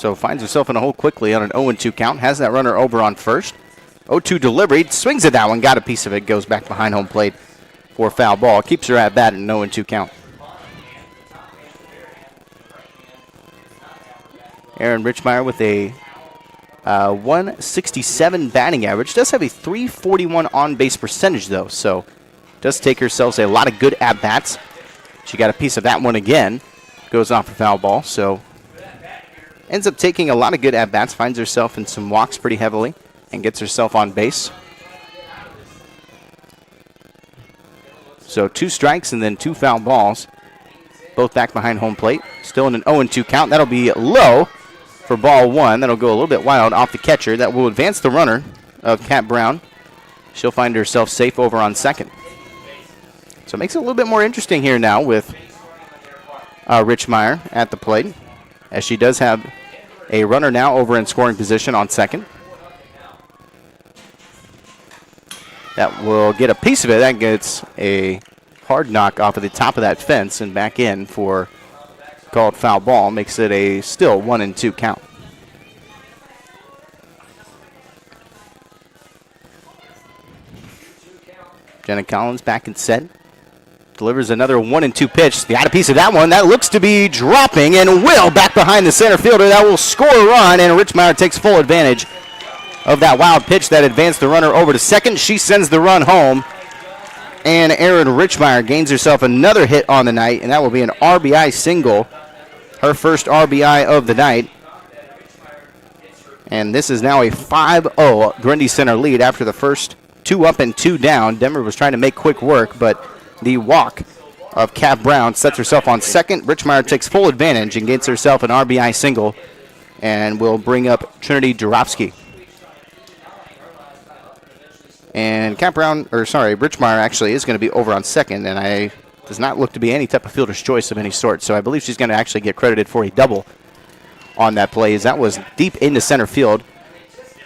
So finds herself in a hole quickly on an 0-2 count. Has that runner over on first. 0-2 delivery. Swings at that one. Got a piece of it. Goes back behind home plate for foul ball. Keeps her at bat in an 0-2 count. Aaron Richmeyer with a 167 batting average. Does have a 341 on-base percentage, though, so does take herself a lot of good at-bats. She got a piece of that one again. Goes off for foul ball, so ends up taking a lot of good at-bats. Finds herself in some walks pretty heavily and gets herself on base. So 2 strikes and then 2 foul balls, both back behind home plate. Still in an 0-2 count. That'll be low for ball 1. That'll go a little bit wild off the catcher. That will advance the runner of Kat Brown. She'll find herself safe over on second. So it makes it a little bit more interesting here now with Richmeyer at the plate, as she does have a runner now over in scoring position on second. That will get a piece of it. That gets a hard knock off of the top of that fence and back in for called foul ball. Makes it a still 1-2 count. Jenna Collins back and set. Delivers another 1-2 pitch. Got a piece of that one. That looks to be dropping and will back behind the center fielder. That will score a run, and Richmeyer takes full advantage of that wild pitch that advanced the runner over to second. She sends the run home, and Erin Richmeyer gains herself another hit on the night, and that will be an RBI single, her first RBI of the night. And this is now a 5-0 Grundy Center lead after the first 2 up and 2 down. Denver was trying to make quick work, but the walk of Kat Brown sets herself on second. Richmeyer takes full advantage and gets herself an RBI single and will bring up Trinity Jurovsky. And Richmeyer actually is going to be over on second, and does not look to be any type of fielder's choice of any sort. So I believe she's going to actually get credited for a double on that play, as that was deep into center field.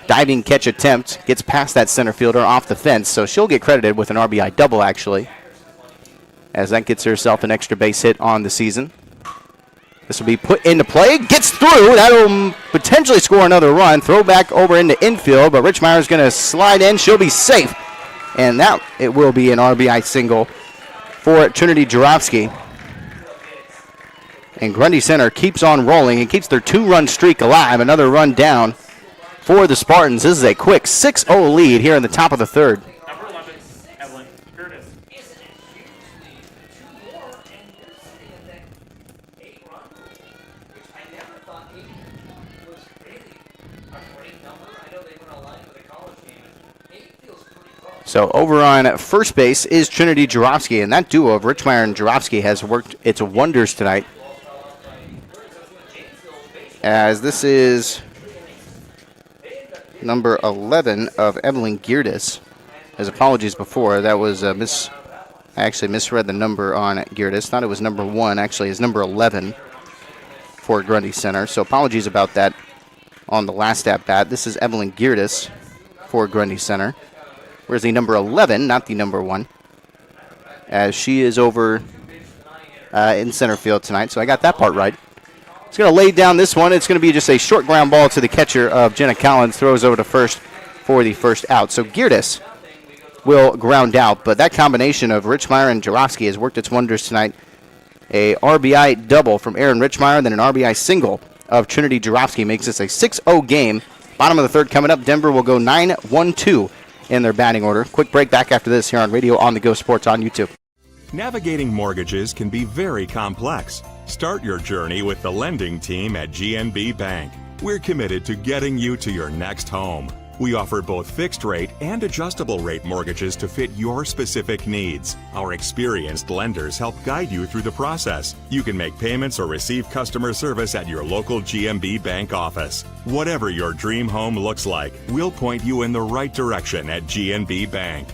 Diving catch attempt, gets past that center fielder off the fence, so she'll get credited with an RBI double, actually, as that gets herself an extra base hit on the season. This will be put into play, gets through. That'll potentially score another run. Throw back over into infield, but Richmeyer is going to slide in. She'll be safe, and that it will be an RBI single for Trinity Jurovsky. And Grundy Center keeps on rolling and keeps their 2-run streak alive. Another run down for the Spartans. This is a quick 6-0 lead here in the top of the third. Number 11, Evelyn Curtis. So over on first base is Trinity Jurovsky, and that duo of Richmeyer and Jurovsky has worked its wonders tonight, as this is number 11 of Evelyn Geerdes. As apologies before, that was I actually misread the number on Geerdes. Thought it was number 1. Actually, it's number 11 for Grundy Center. So apologies about that on the last at-bat. This is Evelyn Geerdes for Grundy Center. Where's the number 11, not the number 1, as she is over in center field tonight. So I got that part right. It's going to lay down this one. It's going to be just a short ground ball to the catcher of Jenna Collins. Throws over to first for the first out. So Geerdes will ground out, but that combination of Richmeyer and Jurovsky has worked its wonders tonight. A RBI double from Aaron Richmeyer, then an RBI single of Trinity Jurovsky makes this a 6-0 game. Bottom of the third coming up. Denver will go 9-1-2 in their batting order. Quick break, back after this here on Radio On The Go Sports on YouTube. Navigating mortgages can be very complex. Start your journey with the lending team at GNB Bank. We're committed to getting you to your next home. We offer both fixed rate and adjustable rate mortgages to fit your specific needs. Our experienced lenders help guide you through the process. You can make payments or receive customer service at your local GNB Bank office. Whatever your dream home looks like, we'll point you in the right direction at GNB Bank.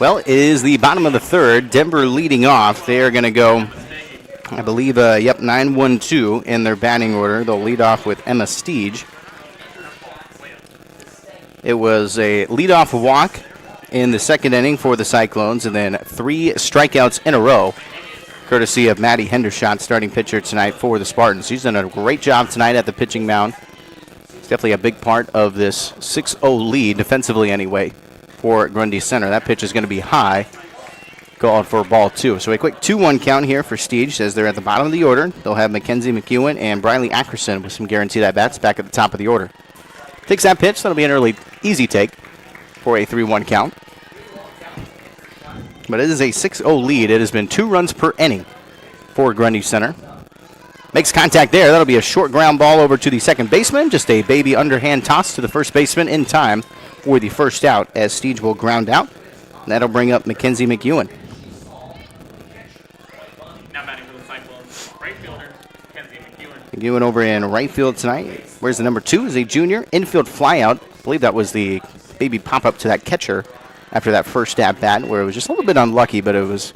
Well, it is the bottom of the third. Denver leading off. They are going to go, I believe, 9-1-2 in their batting order. They'll lead off with Emma Steege. It was a leadoff walk in the second inning for the Cyclones, and then 3 strikeouts in a row, courtesy of Maddie Hendershot, starting pitcher tonight for the Spartans. She's done a great job tonight at the pitching mound. It's definitely a big part of this 6-0 lead, defensively anyway, for Grundy Center. That pitch is going to be high, called for ball 2. So a quick 2-1 count here for Steege as they're at the bottom of the order. They'll have Mackenzie McEwen and Briley Ackerson with some guaranteed at-bats back at the top of the order. Takes that pitch. That'll be an early, easy take for a 3-1 count. But it is a 6-0 lead. It has been 2 runs per inning for Grundy Center. Makes contact there. That'll be a short ground ball over to the second baseman. Just a baby underhand toss to the first baseman in time for the first out as Steege will ground out. And that'll bring up Mackenzie McEwen. Now batting for the Cyclones, right fielder, Mackenzie McEwen. McEwen over in right field tonight. Where's the number 2? Is a junior. Infield flyout. I believe that was the baby pop-up to that catcher after that first at-bat where it was just a little bit unlucky, but it was,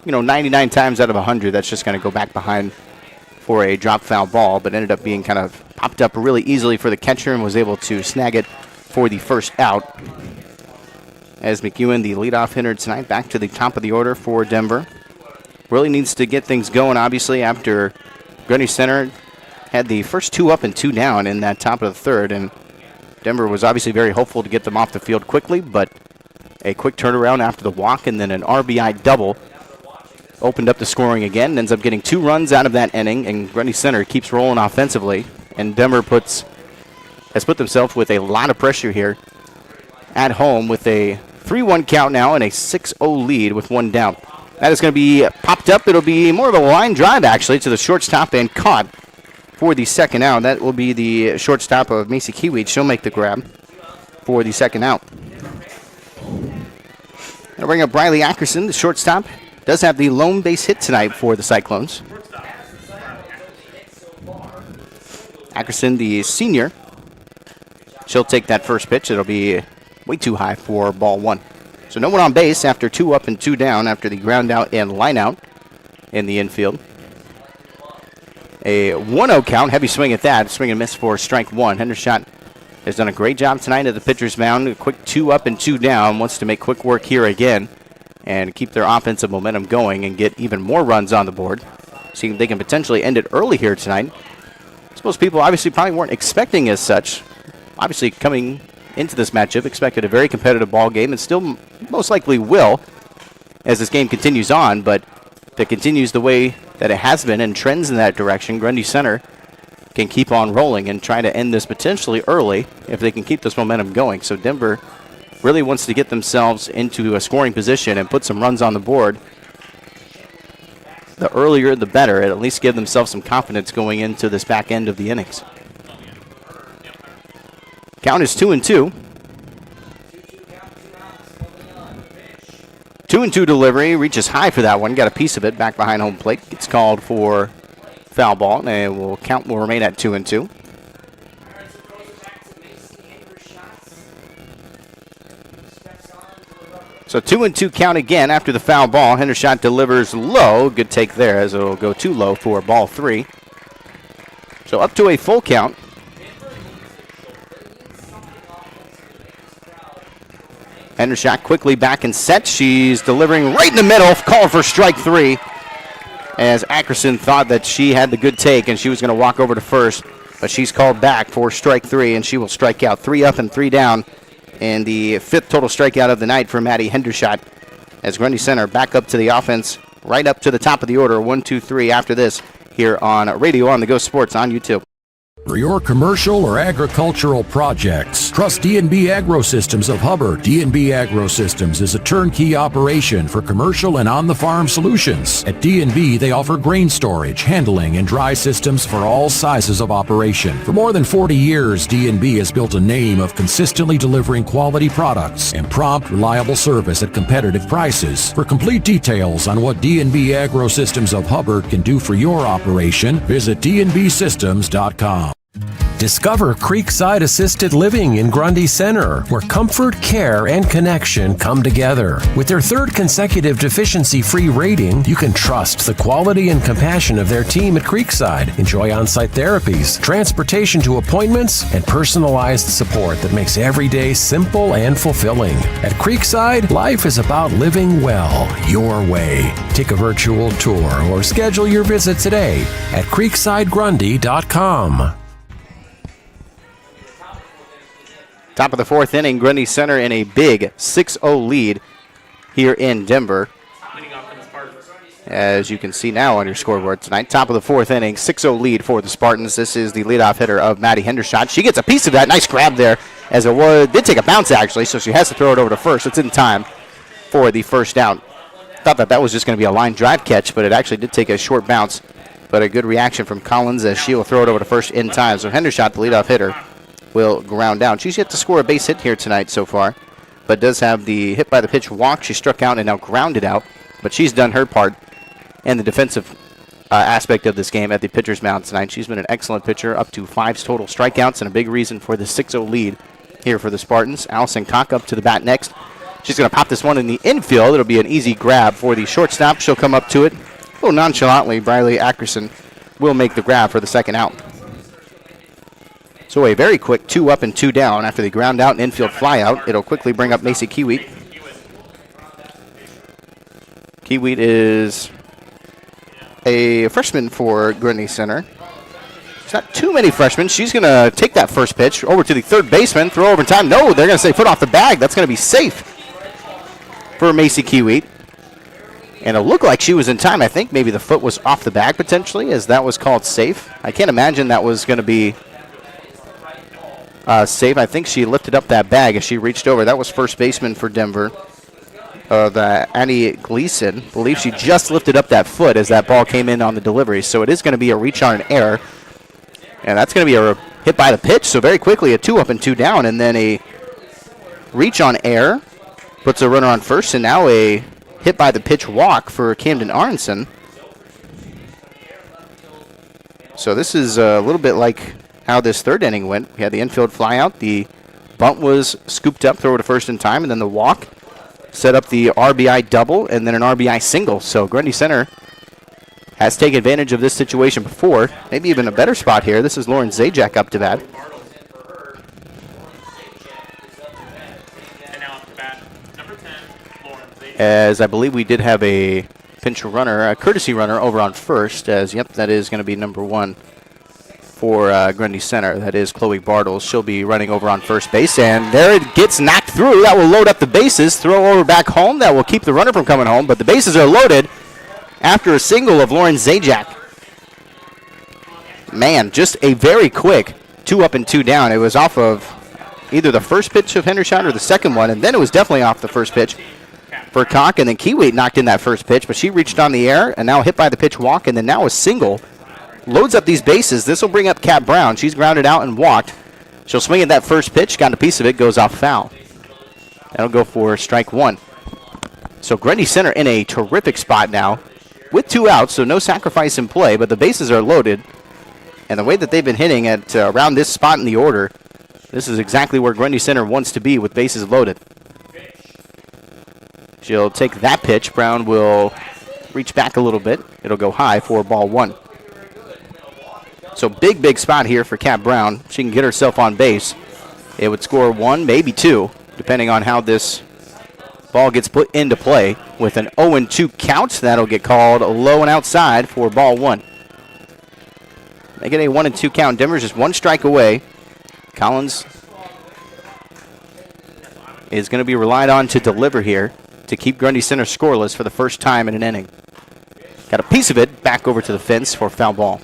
99 times out of 100, that's just going to go back behind for a drop foul ball, but ended up being kind of popped up really easily for the catcher and was able to snag it for the first out. As McEwen, the leadoff hitter tonight, back to the top of the order for Denver. Really needs to get things going, obviously, after Grundy Center had the first 2 up and 2 down in that top of the third, and Denver was obviously very hopeful to get them off the field quickly, but a quick turnaround after the walk and then an RBI double opened up the scoring again. Ends up getting 2 runs out of that inning, and Grundy Center keeps rolling offensively. And Denver has put themselves with a lot of pressure here at home with a 3-1 count now and a 6-0 lead with 1 down. That is going to be popped up. It'll be more of a line drive, actually, to the shortstop and caught for the second out. That will be the shortstop of Macy Kiewicz. She'll make the grab for the second out. I'll bring up Briley Ackerson, the shortstop. Does have the lone base hit tonight for the Cyclones. Ackerson, the senior. She'll take that first pitch. It'll be way too high for ball 1. So no one on base after 2 up and 2 down after the ground out and line out in the infield. A 1-0 count, heavy swing at that. Swing and miss for strike 1. Hendershot has done a great job tonight at the pitcher's mound. A quick 2 up and 2 down. Wants to make quick work here again and keep their offensive momentum going and get even more runs on the board. See if they can potentially end it early here tonight. I suppose people obviously probably weren't expecting as such. Obviously coming into this matchup, expected a very competitive ball game and still most likely will as this game continues on, but if it continues the way that it has been and trends in that direction, Grundy Center can keep on rolling and try to end this potentially early if they can keep this momentum going. So Denver really wants to get themselves into a scoring position and put some runs on the board. The earlier the better, at least give themselves some confidence going into this back end of the innings. Count is 2-2. 2-2 delivery, reaches high for that one, got a piece of it back behind home plate. Gets called for foul ball, and will remain at 2-2. So 2-2 count again after the foul ball. Hendershot delivers low. Good take there as it'll go too low for ball 3. So up to a full count. Hendershot quickly back and set. She's delivering right in the middle. Call for strike 3. As Ackerson thought that she had the good take and she was going to walk over to first. But she's called back for strike 3 and she will strike out. 3 up and 3 down. And the 5th total strikeout of the night for Maddie Hendershot. As Grundy Center back up to the offense. Right up to the top of the order. 1, 2, 3 after this here on Radio on the Go Sports on YouTube. For your commercial or agricultural projects, trust D&B Agro-Systems of Hubbard. D&B Agro-Systems is a turnkey operation for commercial and on-the-farm solutions. At D&B, they offer grain storage, handling, and dry systems for all sizes of operation. For more than 40 years, D&B has built a name of consistently delivering quality products and prompt, reliable service at competitive prices. For complete details on what D&B Agro-Systems of Hubbard can do for your operation, visit dnbsystems.com. Discover Creekside Assisted Living in Grundy Center, where comfort, care, and connection come together. With their third consecutive deficiency-free rating, you can trust the quality and compassion of their team at Creekside. Enjoy on-site therapies, transportation to appointments, and personalized support that makes every day simple and fulfilling. At Creekside, life is about living well, your way. Take a virtual tour or schedule your visit today at creeksidegrundy.com. Top of the fourth inning, Grundy Center in a big 6-0 lead here in Denver. As you can see now on your scoreboard tonight, top of the fourth inning, 6-0 lead for the Spartans. This is the leadoff hitter of Maddie Hendershot. She gets a piece of that. Nice grab there, as it did take a bounce actually, so she has to throw it over to first. It's in time for the first down. Thought that was just going to be a line drive catch, but it actually did take a short bounce. But a good reaction from Collins as she will throw it over to first in time. So Hendershot, the leadoff hitter, will ground down. She's yet to score a base hit here tonight so far, but does have the hit by the pitch walk. She struck out and now grounded out, but she's done her part in the defensive aspect of this game at the pitcher's mound tonight. She's been an excellent pitcher, up to 5 total strikeouts, and a big reason for the 6-0 lead here for the Spartans. Allison Koch up to the bat next. She's going to pop this one in the infield. It'll be an easy grab for the shortstop. She'll come up to it. A little nonchalantly, Briley Ackerson will make the grab for the second out. So a very quick 2 up and 2 down after the ground out and infield fly out. It'll quickly bring up Macy Kiewit. Kiewit is a freshman for Grundy Center. There's not too many freshmen. She's going to take that first pitch over to the third baseman, throw over in time. No, they're going to say foot off the bag. That's going to be safe for Macy Kiewit. And it looked like she was in time. I think maybe the foot was off the bag potentially, as that was called safe. I can't imagine that was going to be safe. I think she lifted up that bag as she reached over. That was first baseman for Denver, Annie Gleason. I believe she just lifted up that foot as that ball came in on the delivery. So it is going to be a reach on an error. And that's going to be a hit by the pitch. So very quickly a 2 up and 2 down. And then a reach on error puts a runner on first. And now a hit by the pitch walk for Camden Aronson. So this is a little bit like how this third inning went. We had the infield fly out. The bunt was scooped up, throw to first in time, and then the walk set up the RBI double and then an RBI single. So Grundy Center has taken advantage of this situation before. Maybe even a better spot here. This is Lauren Zajac up to bat. As I believe we did have a pinch runner, a courtesy runner over on first, as yep, that is going to be number 1 for Grundy Center. That is Chloe Bartles. She'll be running over on first base, and there it gets knocked through. That will load up the bases, throw over back home. That will keep the runner from coming home, but the bases are loaded after a single of Lauren Zajac. Man, just a very quick 2 up and 2 down. It was off of either the first pitch of Hendershot or the second one, and then it was definitely off the first pitch for Koch, and then Kiewit knocked in that first pitch, but she reached on the air and now hit by the pitch walk, and then now a single. Loads up these bases. This will bring up Kat Brown. She's grounded out and walked. She'll swing at that first pitch, got a piece of it, goes off foul. That'll go for strike 1. So Grundy Center in a terrific spot now with 2 outs, so no sacrifice in play, but the bases are loaded. And the way that they've been hitting at around this spot in the order, this is exactly where Grundy Center wants to be with bases loaded. She'll take that pitch. Brown will reach back a little bit. It'll go high for ball 1. So big spot here for Kat Brown. She can get herself on base. It would score 1, maybe 2, depending on how this ball gets put into play. With an 0-2 count, that'll get called low and outside for ball 1. They get a 1-2 count. Denver's just 1 strike away. Collins is going to be relied on to deliver here to keep Grundy Center scoreless for the first time in an inning. Got a piece of it back over to the fence for foul ball.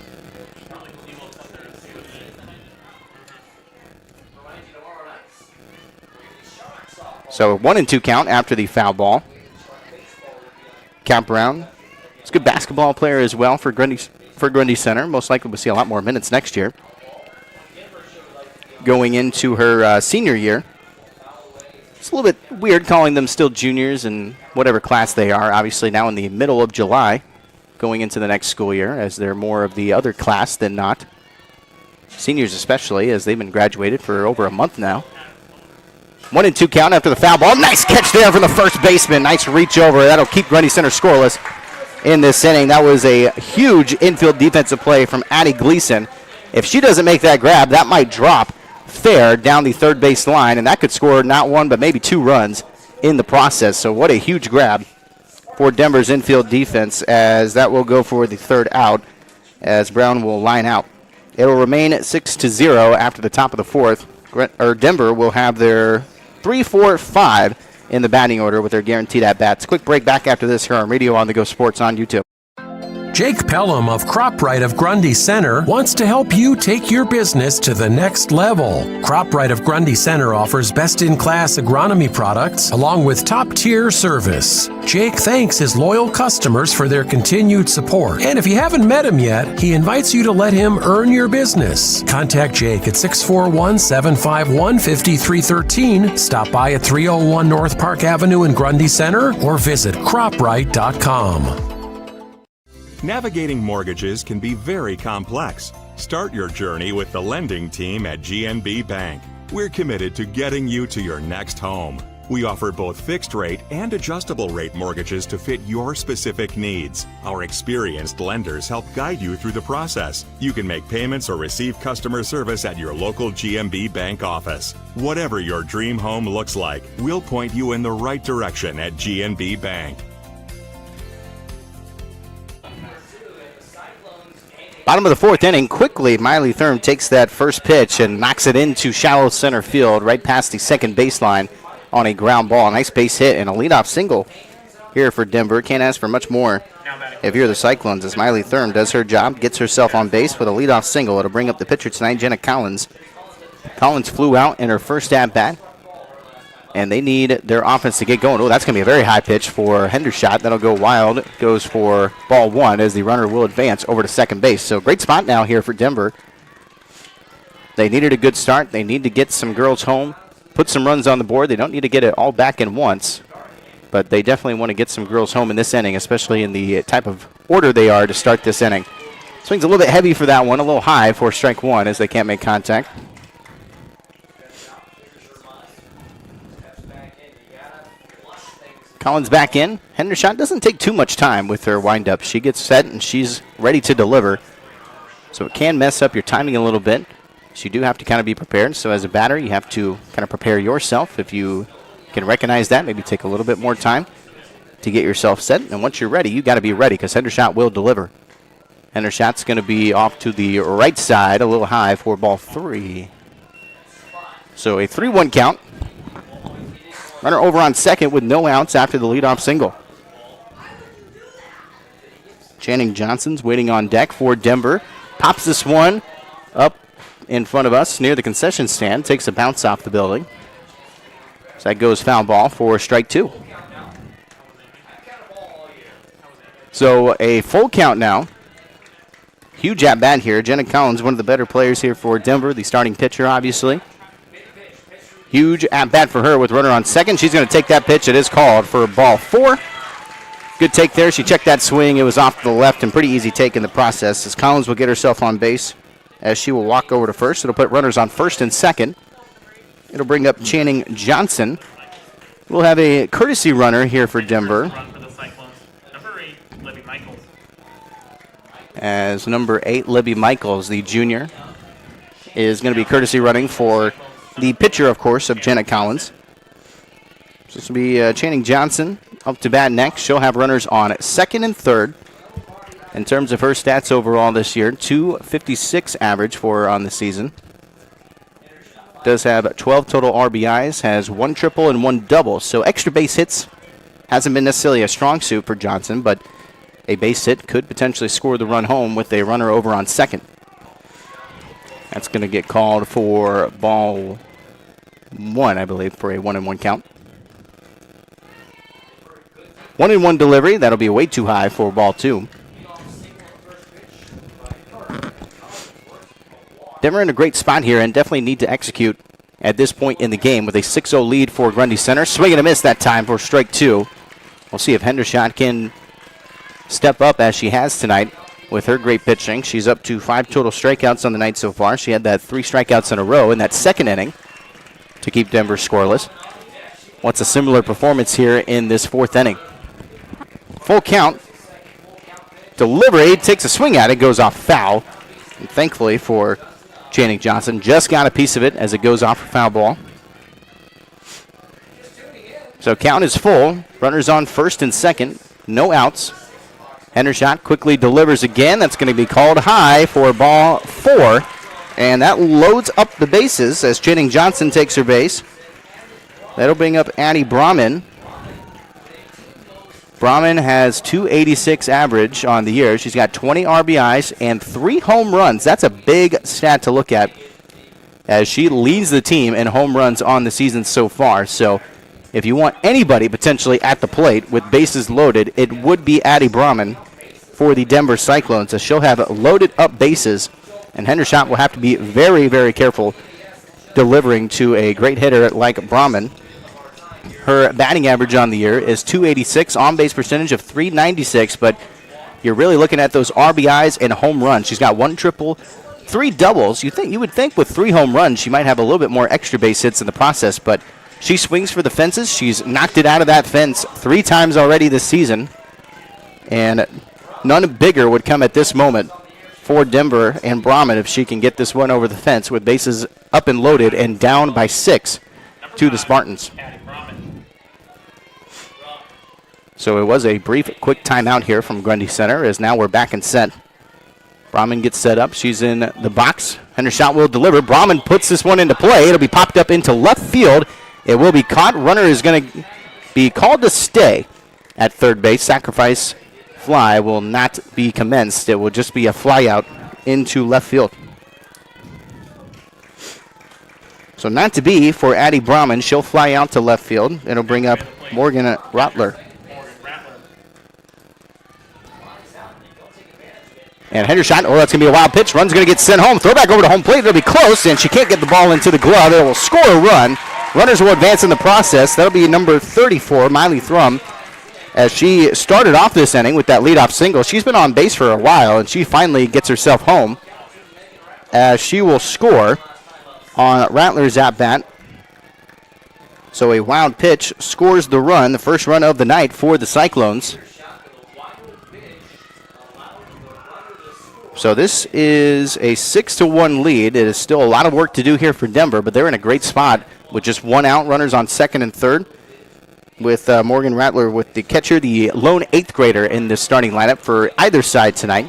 So 1-2 count after the foul ball. Kat Brown is a good basketball player as well for Grundy Center. Most likely we'll see a lot more minutes next year. Going into her senior year. It's a little bit weird calling them still juniors in whatever class they are. Obviously now in the middle of July, going into the next school year, as they're more of the other class than not. seniors especially, as they've been graduated for over a month now. 1-2 count after the foul ball. Nice catch there from the first baseman. Nice reach over. That'll keep Grundy Center scoreless in this inning. That was a huge infield defensive play from Addie Gleason. If she doesn't make that grab, that might drop fair down the third base line, and that could score not one but maybe 2 runs in the process. So what a huge grab for Denver's infield defense, as that will go for the third out as Brown will line out. It will remain 6-0 after the top of the fourth. Denver will have their 3, 4, 5 in the batting order with their guaranteed at-bats. Quick break back after this here on Radio on the Go Sports on YouTube. Jake Pelham of CropRite of Grundy Center wants to help you take your business to the next level. CropRite of Grundy Center offers best-in-class agronomy products along with top-tier service. Jake thanks his loyal customers for their continued support. And if you haven't met him yet, he invites you to let him earn your business. Contact Jake at 641-751-5313. Stop by at 301 North Park Avenue in Grundy Center or visit CropRite.com. Navigating mortgages can be very complex. Start your journey with the lending team at GNB Bank. We're committed to getting you to your next home. We offer both fixed rate and adjustable rate mortgages to fit your specific needs. Our experienced lenders help guide you through the process. You can make payments or receive customer service at your local GNB Bank office. Whatever your dream home looks like, we'll point you in the right direction at GNB Bank. Bottom of the fourth inning, quickly Miley Thurm takes that first pitch and knocks it into shallow center field right past the second baseline on a ground ball. Nice base hit and a leadoff single here for Denver. Can't ask for much more if you're the Cyclones, as Miley Thurm does her job, gets herself on base with a leadoff single. It'll bring up the pitcher tonight, Jenna Collins. Collins flew out in her first at-bat, and they need their offense to get going. Oh, that's going to be a very high pitch for Hendershot. That'll go wild. It goes for ball 1 as the runner will advance over to second base. So great spot now here for Denver. They needed a good start. They need to get some girls home, put some runs on the board. They don't need to get it all back in once, but they definitely want to get some girls home in this inning, especially in the type of order they are to start this inning. Swings a little bit heavy for that one, a little high for strike 1 as they can't make contact. Collins back in. Hendershot doesn't take too much time with her windup. She gets set and she's ready to deliver. So it can mess up your timing a little bit. So you do have to kind of be prepared. So as a batter, you have to kind of prepare yourself. If you can recognize that, maybe take a little bit more time to get yourself set. And once you're ready, you got to be ready because Hendershot will deliver. Hendershot's going to be off to the right side, a little high for ball 3. So a 3-1 count. Runner over on second with no outs after the leadoff single. Channing Johnson's waiting on deck for Denver. Pops this one up in front of us near the concession stand. Takes a bounce off the building. So that goes foul ball for strike 2. So a full count now. Huge at-bat here. Jenna Collins, one of the better players here for Denver, the starting pitcher, obviously. Huge at-bat for her with runner on second. She's going to take that pitch. It is called for ball 4. Good take there. She checked that swing. It was off to the left and pretty easy take in the process as Collins will get herself on base as she will walk over to first. It'll put runners on first and second. It'll bring up Channing Johnson. We'll have a courtesy runner here for Denver. As number 8, Libby Michaels, the junior, is going to be courtesy running for the pitcher, of course, of Jenna Collins. So this will be Channing Johnson up to bat next. She'll have runners on second and third. In terms of her stats overall this year, .256 average for her on the season. Does have 12 total RBIs, has 1 triple and 1 double. So extra base hits hasn't been necessarily a strong suit for Johnson, but a base hit could potentially score the run home with a runner over on second. That's going to get called for ball 1, I believe, for a 1-1 count. 1-1 delivery. That'll be way too high for ball 2. Denver in a great spot here and definitely need to execute at this point in the game with a 6-0 lead for Grundy Center. Swing and a miss that time for strike 2. We'll see if Hendershot can step up as she has tonight with her great pitching. She's up to 5 total strikeouts on the night so far. She had that 3 strikeouts in a row in that second inning to keep Denver scoreless. What's a similar performance here in this 4th inning? Full count. Delivery, takes a swing at it, goes off foul. And thankfully for Channing Johnson, just got a piece of it as it goes off for foul ball. So count is full. Runners on first and second. No outs. Hendershot quickly delivers again. That's going to be called high for ball 4. And that loads up the bases as Channing Johnson takes her base. That'll bring up Addie Brahman. Brahman has 286 average on the year. She's got 20 RBIs and 3 home runs. That's a big stat to look at as she leads the team in home runs on the season so far. So if you want anybody potentially at the plate with bases loaded, it would be Addie Brahman for the Denver Cyclones, as she'll have loaded up bases, and Hendershot will have to be very, very careful delivering to a great hitter like Brahman. Her batting average on the year is 286, on-base percentage of 396, but you're really looking at those RBIs and home runs. She's got 1 triple, 3 doubles. You would think with 3 home runs she might have a little bit more extra base hits in the process, but she swings for the fences. She's knocked it out of that fence 3 times already this season, and none bigger would come at this moment for Denver and Brahman if she can get this one over the fence with bases up and loaded and down by 6 to the Spartans. So it was a brief, quick timeout here from Grundy Center, as now we're back in set. Brahman gets set up. She's in the box. Hendershot will deliver. Brahman puts this one into play. It'll be popped up into left field. It will be caught. Runner is going to be called to stay at third base. Sacrifice fly will not be commenced. It will just be a fly out into left field. So not to be for Addie Brahman. She'll fly out to left field. It'll bring up Morgan Rattler. And Hendershot, that's going to be a wild pitch. Run's going to get sent home. Throwback over to home plate. It'll be close, and she can't get the ball into the glove. It will score a run. Runners will advance in the process. That'll be number 34, Miley Thrum, as she started off this inning with that leadoff single. She's been on base for a while, and she finally gets herself home as she will score on Rattler's at-bat. So a wild pitch scores the run, the first run of the night for the Cyclones. So this is a 6-1 lead. It is still a lot of work to do here for Denver, but they're in a great spot with just 1 out, runners on second and third, with Morgan Rattler with the catcher, the lone 8th grader in the starting lineup for either side tonight.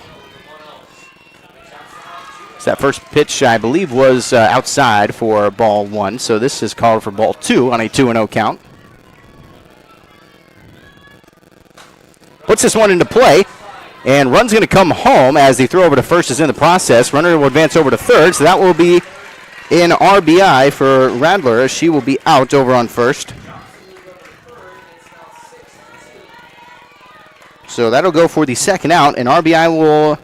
So that first pitch, I believe, was outside for ball 1, so this is called for ball 2 on a 2-0 count. Puts this one into play. And run's going to come home as the throw over to first is in the process. Runner will advance over to third, so that will be an RBI for Rattler. She will be out over on first. So that'll go for the second out, and RBI will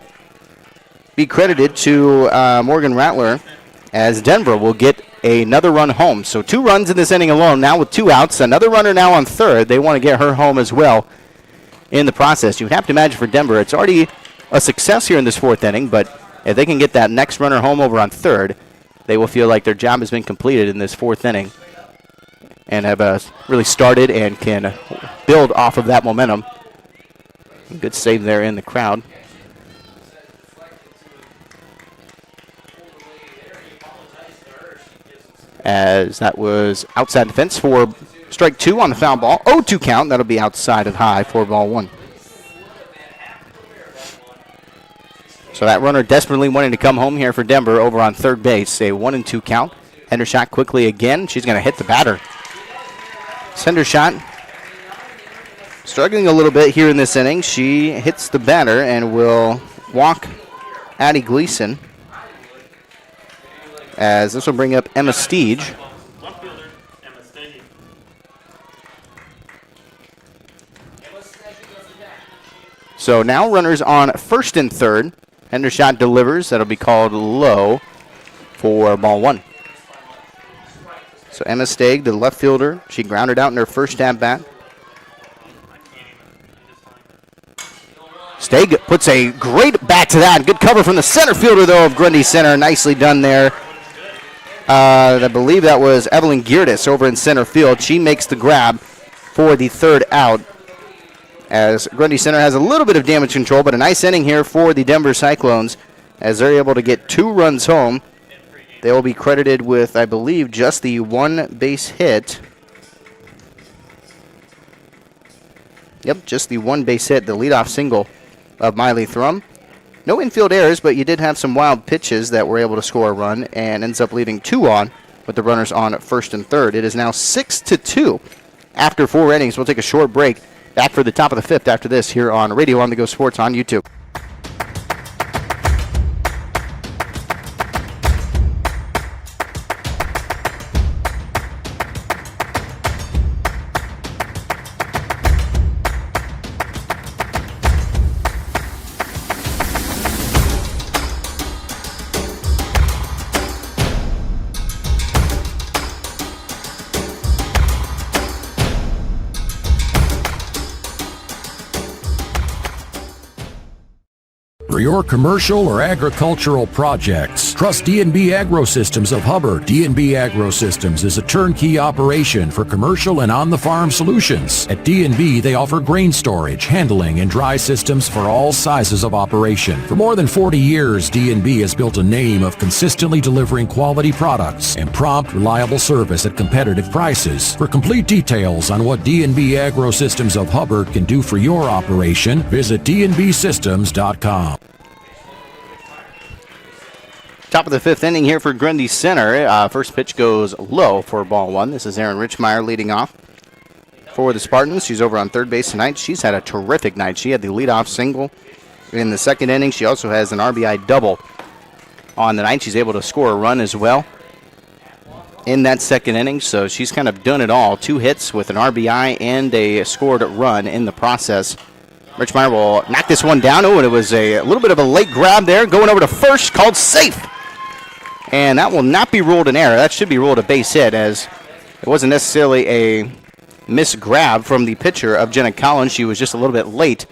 be credited to Morgan Rattler as Denver will get another run home. So 2 runs in this inning alone, now with 2 outs. Another runner now on third. They want to get her home as well in the process. You would have to imagine for Denver, it's already a success here in this 4th inning, but if they can get that next runner home over on third, they will feel like their job has been completed in this 4th inning and have really started and can build off of that momentum. Good save there in the crowd. As that was outside the fence for strike 2 on the foul ball. 0-2 count. That'll be outside of high for ball 1. So that runner desperately wanting to come home here for Denver over on third base. A 1-2 count. Hendershot quickly again. She's going to hit the batter. Hendershot struggling a little bit here in this inning. She hits the batter and will walk Addie Gleason, as this will bring up Emma Steege. So now runners on first and third. Hendershot delivers. That'll be called low for ball 1. So Emma Steege, the left fielder, she grounded out in her first at bat. puts a great bat to that. Good cover from the center fielder, though, of Grundy Center. Nicely done there. I believe that was Evelyn Geerdes over in center field. She makes the grab for the third out, as Grundy Center has a little bit of damage control, but a nice inning here for the Denver Cyclones as they're able to get 2 runs home. They will be credited with, I believe, just the 1 base hit. Yep, just the 1 base hit, the leadoff single of Miley Thrum. No infield errors, but you did have some wild pitches that were able to score a run and ends up leaving 2 on with the runners on first and third. It is now 6-2 after 4 innings. We'll take a short break. Back for the top of the 5th after this here on Radio On The Go Sports on YouTube. For your commercial or agricultural projects, trust D&B Agrosystems of Hubbard. D&B Agrosystems is a turnkey operation for commercial and on-the-farm solutions. At D&B, they offer grain storage, handling, and dry systems for all sizes of operation. For more than 40 years, D&B has built a name of consistently delivering quality products and prompt, reliable service at competitive prices. For complete details on what D&B Agrosystems of Hubbard can do for your operation, visit dnbsystems.com. Top of the 5th inning here for Grundy Center. First pitch goes low for ball 1. This is Erin Richmeyer leading off for the Spartans. She's over on third base tonight. She's had a terrific night. She had the leadoff single in the 2nd inning. She also has an RBI double on the night. She's able to score a run as well in that 2nd inning. So she's kind of done it all. 2 hits with an RBI and a scored run in the process. Richmeyer will knock this one down. Oh, and it was a little bit of a late grab there. Going over to first, called safe. And that will not be ruled an error. That should be ruled a base hit, as it wasn't necessarily a missed grab from the pitcher of Jenna Collins. She was just a little bit late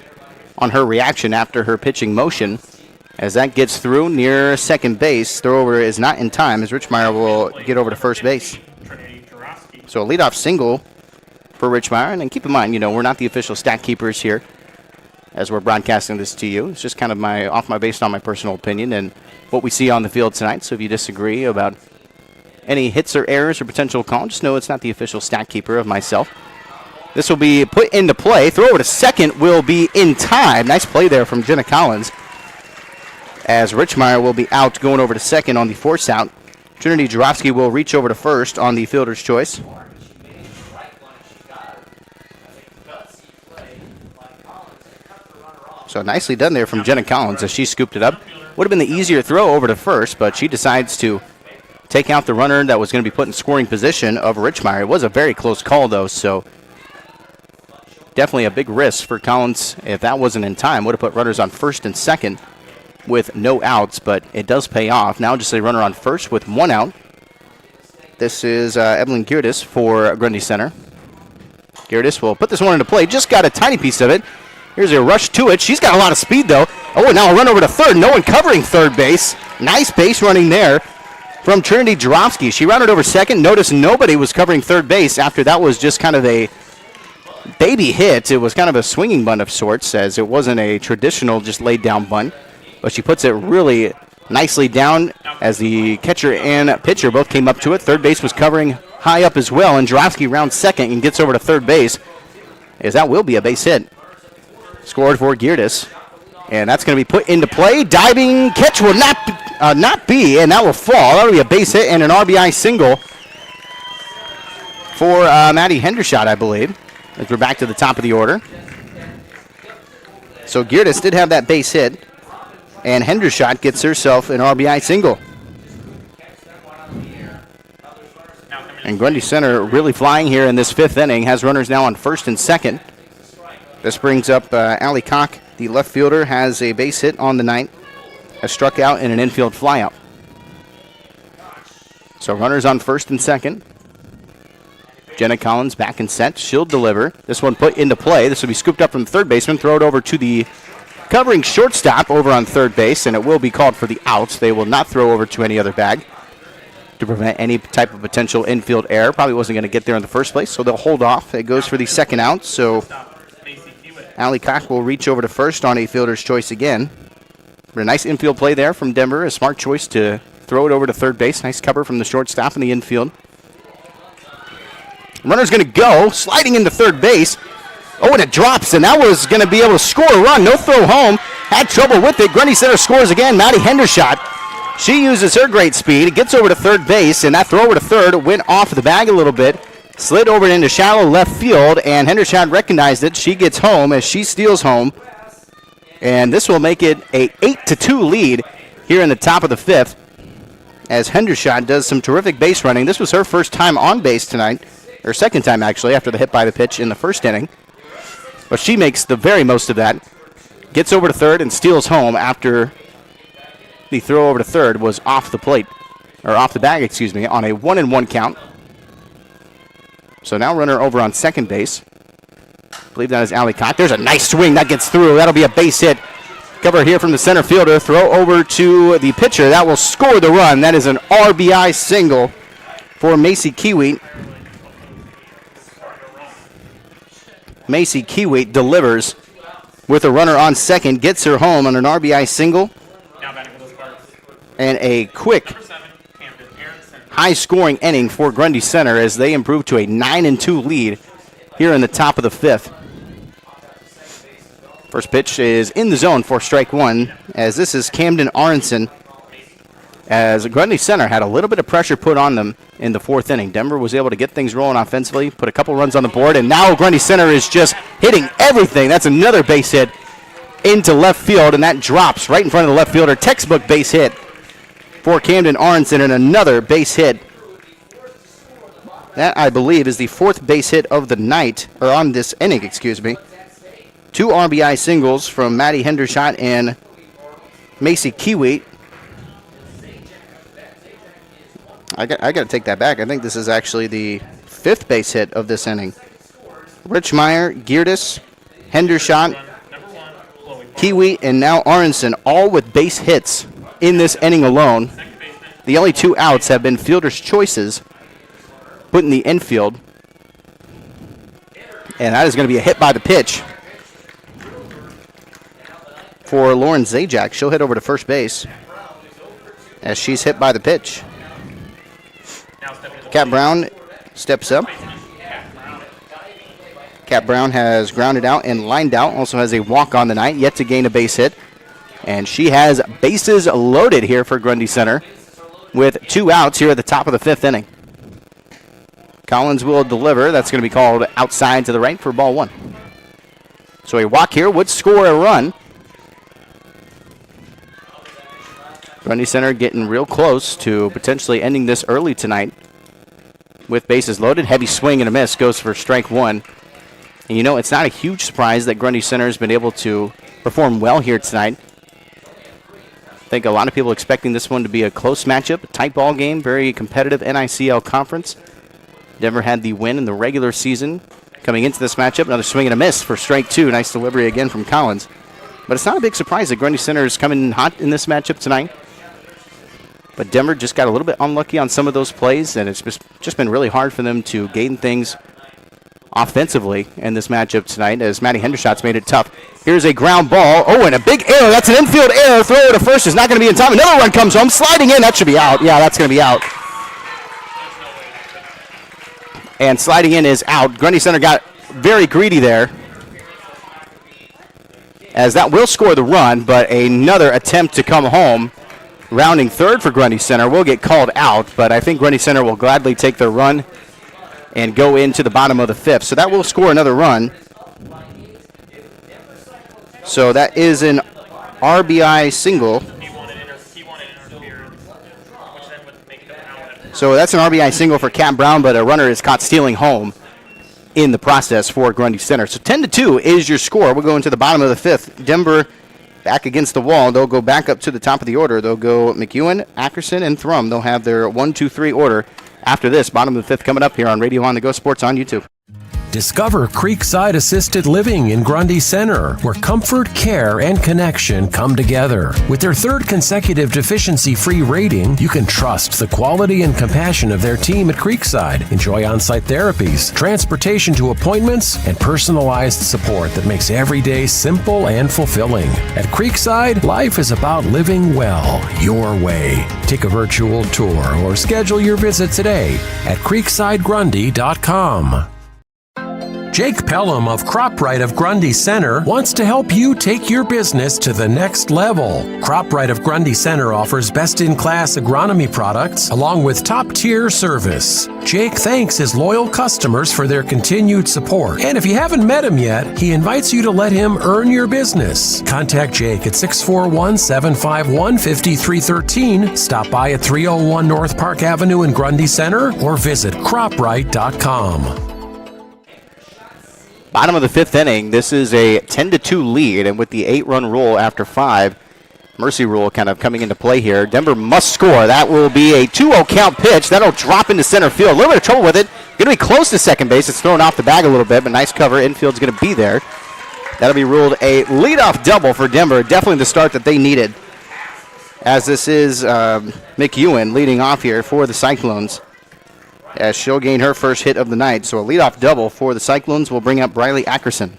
on her reaction after her pitching motion. As that gets through near second base, throwover is not in time, as Richmeyer will get over to first base. So a leadoff single for Richmeyer. And then keep in mind, we're not the official stat keepers here as we're broadcasting this to you. It's just kind of based on my personal opinion and what we see on the field tonight. So if you disagree about any hits or errors or potential call, just know it's not the official stat keeper of myself. This will be put into play. Throw over to second will be in time. Nice play there from Jenna Collins, as Richmeyer will be out going over to second on the force out. Trinity Jarofsky will reach over to first on the fielder's choice. So nicely done there from Jenna Collins as she scooped it up. Would have been the easier throw over to first, but she decides to take out the runner that was going to be put in scoring position of Richmeyer. It was a very close call, though, so definitely a big risk for Collins. If that wasn't in time, would have put runners on first and second with no outs, but it does pay off. Now just a runner on first with 1 out. This is Evelyn Geerdes for Grundy Center. Geerdes will put this one into play. Just got a tiny piece of it. Here's a rush to it. She's got a lot of speed, though. Oh, and now a run over to third. No one covering third base. Nice base running there from Trinity Jarofsky. She rounded over second. Notice nobody was covering third base after that was just kind of a baby hit. It was kind of a swinging bunt of sorts, as it wasn't a traditional just laid down bunt. But she puts it really nicely down as the catcher and pitcher both came up to it. Third base was covering high up as well, and Jarofsky rounds second and gets over to third base, as that will be a base hit. Scored for Geerdes, and that's going to be put into play. Diving catch will not be, and that will fall. That will be a base hit and an RBI single for Maddie Hendershot, I believe, as we're back to the top of the order. So Geerdes did have that base hit, and Hendershot gets herself an RBI single. And Grundy Center really flying here in this 5th inning, has runners now on first and second. This brings up Allie Koch, the left fielder, has a base hit on the night, has struck out in an infield flyout. So runners on first and second. Jenna Collins back and set. She'll deliver. This one put into play. This will be scooped up from the third baseman, throw it over to the covering shortstop over on third base, and it will be called for the out. They will not throw over to any other bag to prevent any type of potential infield error. Probably wasn't going to get there in the first place, so they'll hold off. It goes for the second out, so Allie Koch will reach over to first on a fielder's choice again. But a nice infield play there from Denver. A smart choice to throw it over to third base. Nice cover from the shortstop in the infield. Runner's going to go, sliding into third base. Oh, and it drops, and that was going to be able to score a run. No throw home. Had trouble with it. Grundy Center scores again. Maddie Hendershot. She uses her great speed. Gets over to third base, and that throw over to third went off the bag a little bit. Slid over into shallow left field, and Hendershot recognized it. She gets home as she steals home. And this will make it a 8-2 lead here in the top of the fifth as Hendershot does some terrific base running. This was her first time on base tonight, or second time actually, after the hit by the pitch in the first inning. But she makes the very most of that. Gets over to third and steals home after the throw over to third was off the plate, or off the bag, excuse me, on a 1-1 count. So now runner over on second base. I believe that is Allie Koch. There's a nice swing. That gets through. That'll be a base hit. Cover here from the center fielder. Throw over to the pitcher. That will score the run. That is an RBI single for Macy Kiewit. Macy Kiewit delivers with a runner on second. Gets her home on an RBI single. And a quick, high-scoring inning for Grundy Center as they improve to a 9-2 lead here in the top of the fifth. First pitch is in the zone for strike one, as this is Camden Aronson. As Grundy Center had a little bit of pressure put on them in the fourth inning. Denver was able to get things rolling offensively, put a couple runs on the board, and now Grundy Center is just hitting everything. That's another base hit into left field, and that drops right in front of the left fielder. Textbook base hit for Camden Aronson, and another base hit. That, I believe, is the fourth base hit of the night, or on this inning, excuse me. 2 RBI singles from Maddie Hendershot and Macy Kiewit. I got to take that back. I think this is actually the 5th base hit of this inning. Richmeyer, Geerdes, Hendershot, Kiewit, and now Aronson, all with base hits in this inning alone. The only 2 outs have been fielders' choices put in the infield. And that is going to be a hit by the pitch for Lauren Zajac. She'll hit over to first base as she's hit by the pitch. Kat Brown steps up. Kat Brown has grounded out and lined out. Also has a walk on the night, yet to gain a base hit. And she has bases loaded here for Grundy Center with 2 outs here at the top of the 5th inning. Collins will deliver. That's going to be called outside to the right for ball 1. So a walk here would score a run. Grundy Center getting real close to potentially ending this early tonight with bases loaded. Heavy swing and a miss goes for strike 1. And you know, it's not a huge surprise that Grundy Center has been able to perform well here tonight. I think a lot of people expecting this one to be a close matchup, a tight ball game, very competitive NICL conference. Denver had the win in the regular season. Coming into this matchup, another swing and a miss for strike 2. Nice delivery again from Collins. But it's not a big surprise that Grundy Center is coming in hot in this matchup tonight. But Denver just got a little bit unlucky on some of those plays, and it's just been really hard for them to gain things offensively in this matchup tonight as Maddie Hendershot's made it tough. Here's a ground ball. Oh, and a big error. That's an infield error. Throw it to first is not going to be in time. Another run comes home. Sliding in. That should be out. Yeah, that's going to be out. And sliding in is out. Grundy Center got very greedy there, as that will score the run, but another attempt to come home. Rounding third for Grundy Center will get called out, but I think Grundy Center will gladly take their run and go into the bottom of the 5th. So that will score another run. So that is an RBI single. So that's an RBI single for Kat Brown, but a runner is caught stealing home in the process for Grundy Center. So 10-2 is your score. We'll go into the bottom of the 5th. Denver back against the wall. They'll go back up to the top of the order. They'll go McEwen, Ackerson, and Thrum. They'll have their 1, 2, 3 order after this. Bottom of the 5th coming up here on Radio On The Go Sports on YouTube. Discover Creekside Assisted Living in Grundy Center, where comfort, care, and connection come together. With their third consecutive deficiency-free rating, you can trust the quality and compassion of their team at Creekside. Enjoy on-site therapies, transportation to appointments, and personalized support that makes every day simple and fulfilling. At Creekside, life is about living well, your way. Take a virtual tour or schedule your visit today at creeksidegrundy.com. Jake Pelham of CropRite of Grundy Center wants to help you take your business to the next level. CropRite of Grundy Center offers best-in-class agronomy products along with top-tier service. Jake thanks his loyal customers for their continued support. And if you haven't met him yet, he invites you to let him earn your business. Contact Jake at 641-751-5313, stop by at 301 North Park Avenue in Grundy Center, or visit croprite.com. Bottom of the fifth inning, this is a 10-2 lead, and with the 8-run rule after 5, mercy rule kind of coming into play here. Denver must score. That will be a 2-0 count pitch. That'll drop into center field. A little bit of trouble with it. Going to be close to second base. It's thrown off the bag a little bit, but nice cover. Infield's going to be there. That'll be ruled a leadoff double for Denver. Definitely the start that they needed, as this is McEwen leading off here for the Cyclones, as she'll gain her first hit of the night. So a leadoff double for the Cyclones will bring up Briley Ackerson.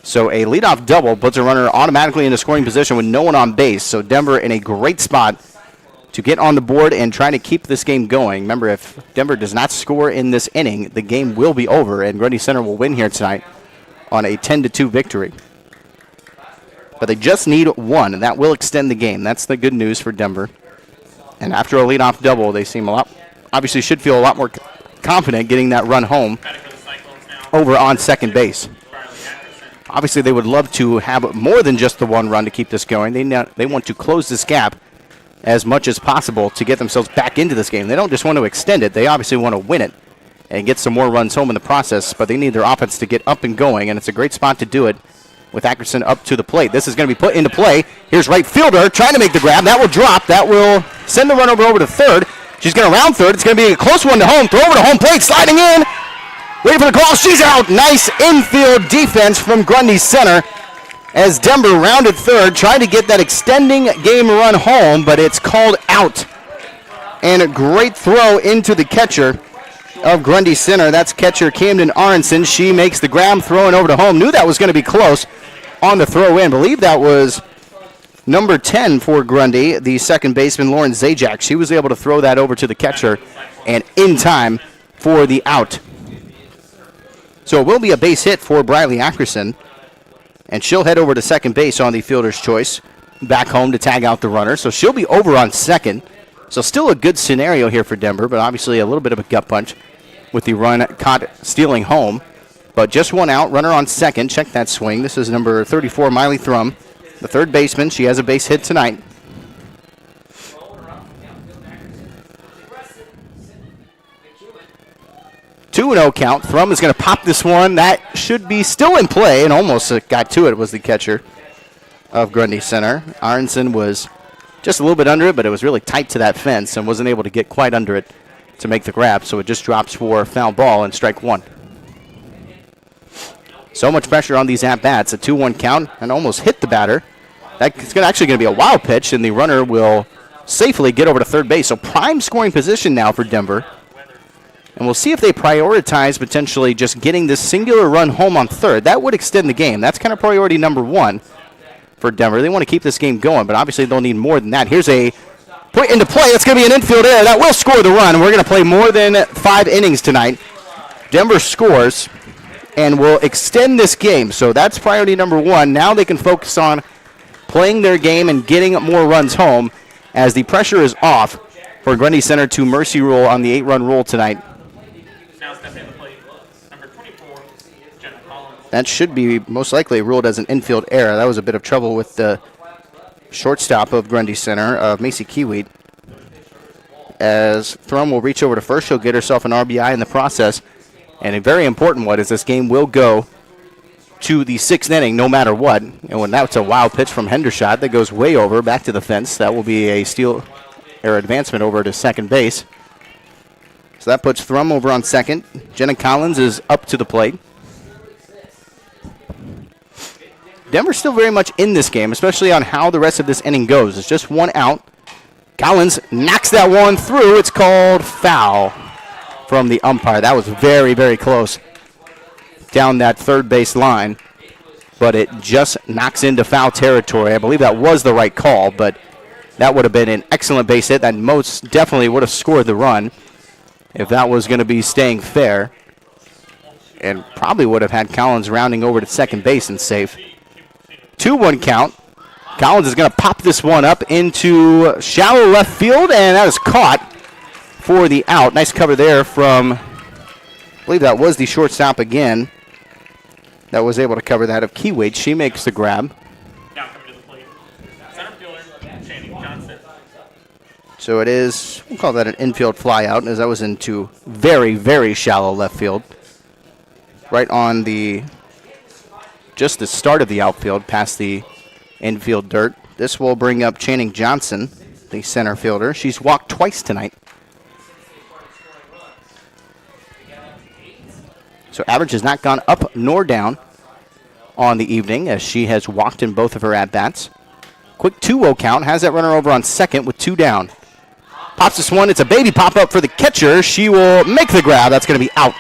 So a leadoff double puts a runner automatically into scoring position with no one on base. So Denver in a great spot to get on the board and try to keep this game going. Remember, if Denver does not score in this inning, the game will be over, and Grundy Center will win here tonight on a 10-2 victory. But they just need one, and that will extend the game. That's the good news for Denver. And after a leadoff double, they seem obviously should feel a lot more confident getting that run home over on second base. Obviously, they would love to have more than just the one run to keep this going. They want to close this gap as much as possible to get themselves back into this game. They don't just want to extend it. They obviously want to win it and get some more runs home in the process, but they need their offense to get up and going, and it's a great spot to do it with Ackerson up to the plate. This is going to be put into play. Here's right fielder trying to make the grab. That will drop. That will send the runner over to third. She's going to round third. It's going to be a close one to home. Throw over to home plate. Sliding in. Waiting for the call. She's out. Nice infield defense from Grundy Center as Denver rounded third, trying to get that extending game run home, but it's called out. And a great throw into the catcher of Grundy Center. That's catcher Camden Aronson. She makes the grab, throwing over to home. Knew that was going to be close on the throw in. Believe that was number 10 for Grundy, the second baseman Lauren Zajac. She was able to throw that over to the catcher and in time for the out. So it will be a base hit for Briley Ackerson, and she'll head over to second base on the fielder's choice, back home to tag out the runner. So she'll be over on second. So still a good scenario here for Denver, but obviously a little bit of a gut punch with the run caught stealing home. But just one out, runner on second. Check that swing. This is number 34, Miley Thrum, the third baseman. She has a base hit tonight. 2-0 count. Thrum is going to pop this one. That should be still in play, and almost got to it, was the catcher of Grundy Center. Aronson was just a little bit under it, but it was really tight to that fence and wasn't able to get quite under it to make the grab, so it just drops for foul ball and strike one. So much pressure on these at-bats. A 2-1 count and almost hit the batter. That's actually going to be a wild pitch, and the runner will safely get over to third base. So prime scoring position now for Denver. And we'll see if they prioritize potentially just getting this singular run home on third. That would extend the game. That's kind of priority number one for Denver. They want to keep this game going, but obviously they'll need more than that. Here's a put into play. It's going to be an infield error. That will score the run. We're going to play more than 5 innings tonight. Denver scores and will extend this game. So that's priority number one. Now they can focus on playing their game and getting more runs home as the pressure is off for Grundy Center to mercy rule on the 8-run rule tonight. Now stepping in the plate, number 24, Jenna Collins. That should be most likely ruled as an infield error. That was a bit of trouble with the shortstop of Grundy Center, Macy Kiewit. As Thrum will reach over to first, she'll get herself an RBI in the process. And a very important one is this game will go to the 6th inning no matter what. And when that's a wild pitch from Hendershot that goes way over, back to the fence, that will be a steal or advancement over to second base. So that puts Thrum over on second. Jenna Collins is up to the plate. Denver's still very much in this game, especially on how the rest of this inning goes. It's just one out. Collins knocks that one through. It's called foul from the umpire. That was very, very close down that third base line, but it just knocks into foul territory. I believe that was the right call, but that would have been an excellent base hit. That most definitely would have scored the run if that was going to be staying fair, and probably would have had Collins rounding over to second base and safe. 2-1 count. Collins is going to pop this one up into shallow left field, and that is caught for the out. Nice cover there from, I believe that was the shortstop again, that was able to cover that of Keywade. She makes the grab. Now coming to the plate, center fielder Channing Johnson. So it is, we'll call that an infield fly out, as that was into very, very shallow left field. Right on just the start of the outfield, past the infield dirt. This will bring up Channing Johnson, the center fielder. She's walked twice tonight. So average has not gone up nor down on the evening, as she has walked in both of her at-bats. Quick 2-0 count, has that runner over on second with 2 down. Pops this one, it's a baby pop-up for the catcher. She will make the grab, that's going to be out.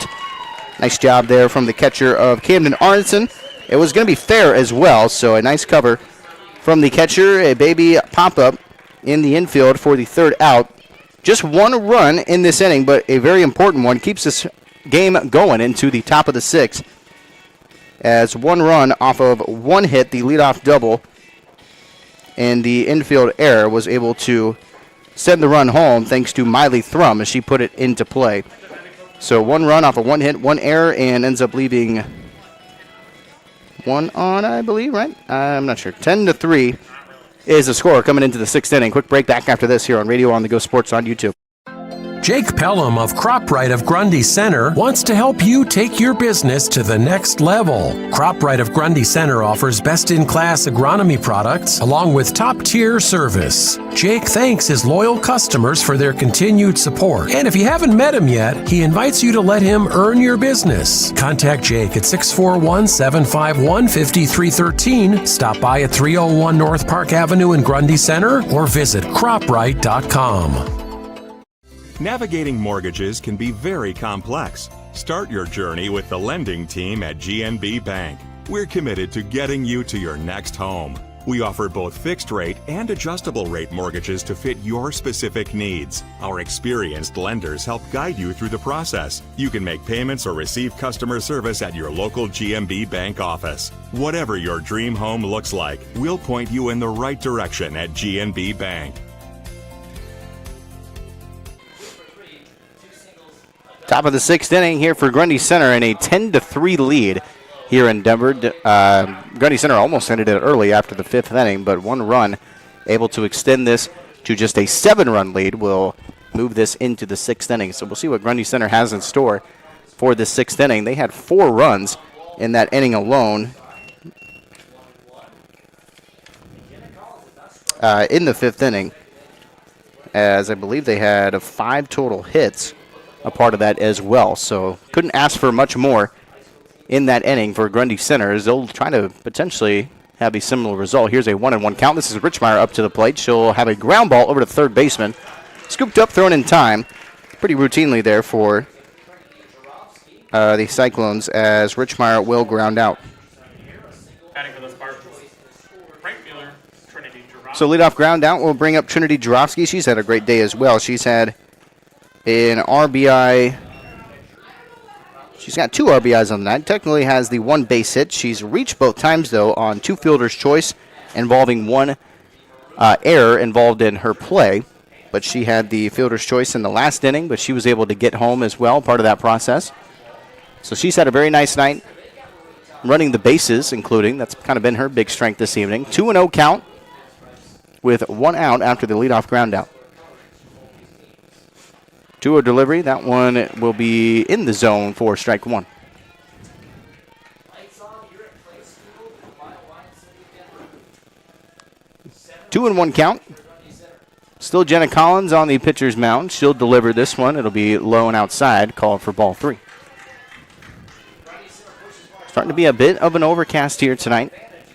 Nice job there from the catcher of Camden Arneson. It was going to be fair as well, so a nice cover from the catcher. A baby pop-up in the infield for the third out. Just one run in this inning, but a very important one. Keeps this game going into the top of the sixth, as one run off of one hit, the leadoff double, and the infield error was able to send the run home thanks to Miley Thrum as she put it into play. So one run off of one hit, one error, and ends up leaving one on, I believe, right? I'm not sure. 10-3 is the score coming into the sixth inning. Quick break, back after this here on Radio on the Go Sports on YouTube. Jake Pelham of CropRite of Grundy Center wants to help you take your business to the next level. CropRite of Grundy Center offers best-in-class agronomy products along with top-tier service. Jake thanks his loyal customers for their continued support. And if you haven't met him yet, he invites you to let him earn your business. Contact Jake at 641-751-5313, stop by at 301 North Park Avenue in Grundy Center, or visit croprite.com. Navigating mortgages can be very complex. Start your journey with the lending team at GNB Bank. We're committed to getting you to your next home. We offer both fixed rate and adjustable rate mortgages to fit your specific needs. Our experienced lenders help guide you through the process. You can make payments or receive customer service at your local GNB Bank office. Whatever your dream home looks like, we'll point you in the right direction at GNB Bank. Top of the sixth inning here for Grundy Center, in a 10-3 lead here in Denver. Grundy Center almost ended it early after the fifth inning, but one run able to extend this to just a 7-run lead will move this into the sixth inning. So we'll see what Grundy Center has in store for the sixth inning. They had 4 runs in that inning alone. In the fifth inning, as I believe they had 5 total hits a part of that as well. So couldn't ask for much more in that inning for Grundy Center, as they'll try to potentially have a similar result. Here's a 1-1 count. This is Richmeyer up to the plate. She'll have a ground ball over to third baseman. Scooped up, thrown in time. Pretty routinely there for the Cyclones, as Richmeyer will ground out. So leadoff ground out will bring up Trinity Jarofsky. She's had a great day as well. She's had an RBI. She's got 2 RBIs on the night. Technically has the 1 base hit. She's reached both times, though, on 2 fielder's choice, involving 1 error involved in her play. But she had the fielder's choice in the last inning, but she was able to get home as well, part of that process. So she's had a very nice night running the bases, including. That's kind of been her big strength this evening. 2-0 count with 1 out after the leadoff ground out. 2-0 delivery. That one will be in the zone for strike 1. 2-1 count. Still Jenna Collins on the pitcher's mound. She'll deliver this one. It'll be low and outside, called for ball 3. Starting to be a bit of an overcast here tonight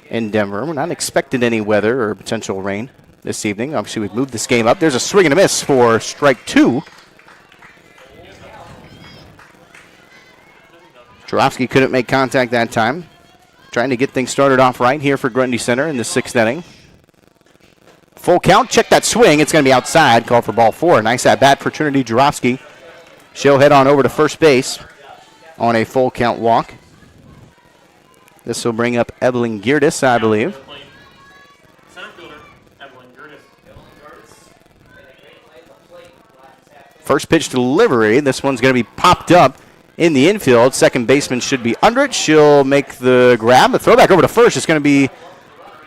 in Denver. We're not expecting any weather or potential rain this evening. Obviously, we've moved this game up. There's a swing and a miss for strike 2. Jarofsky couldn't make contact that time. Trying to get things started off right here for Grundy Center in the 6th inning. Full count. Check that swing. It's going to be outside. Call for ball 4. Nice at bat for Trinity Jarofsky. She'll head on over to first base on a full count walk. This will bring up Evelyn Geertis, I believe. First pitch delivery. This one's going to be popped up in the infield. Second baseman should be under it. She'll make the grab. The throwback over to first is going to be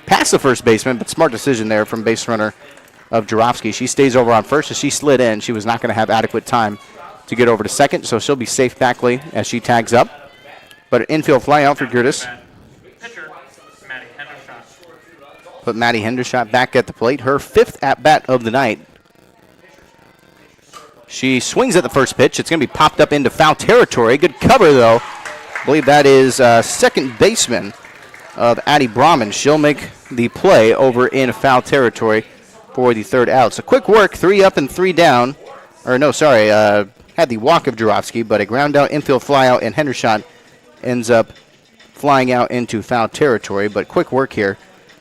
past the first baseman, but smart decision there from base runner of Jarofsky. She stays over on first as she slid in. She was not going to have adequate time to get over to second, so she'll be safe backly as she tags up. But an infield fly out for Geertis. Put Maddie Hendershot back at the plate. Her 5th at-bat of the night. She swings at the first pitch. It's going to be popped up into foul territory. Good cover, though. I believe that is second baseman of Addie Brahman. She'll make the play over in foul territory for the 3rd out. So quick work, 3 up and 3 down. Or no, sorry, had the walk of Jarofsky, but a ground out infield fly out, and Hendershot ends up flying out into foul territory. But quick work here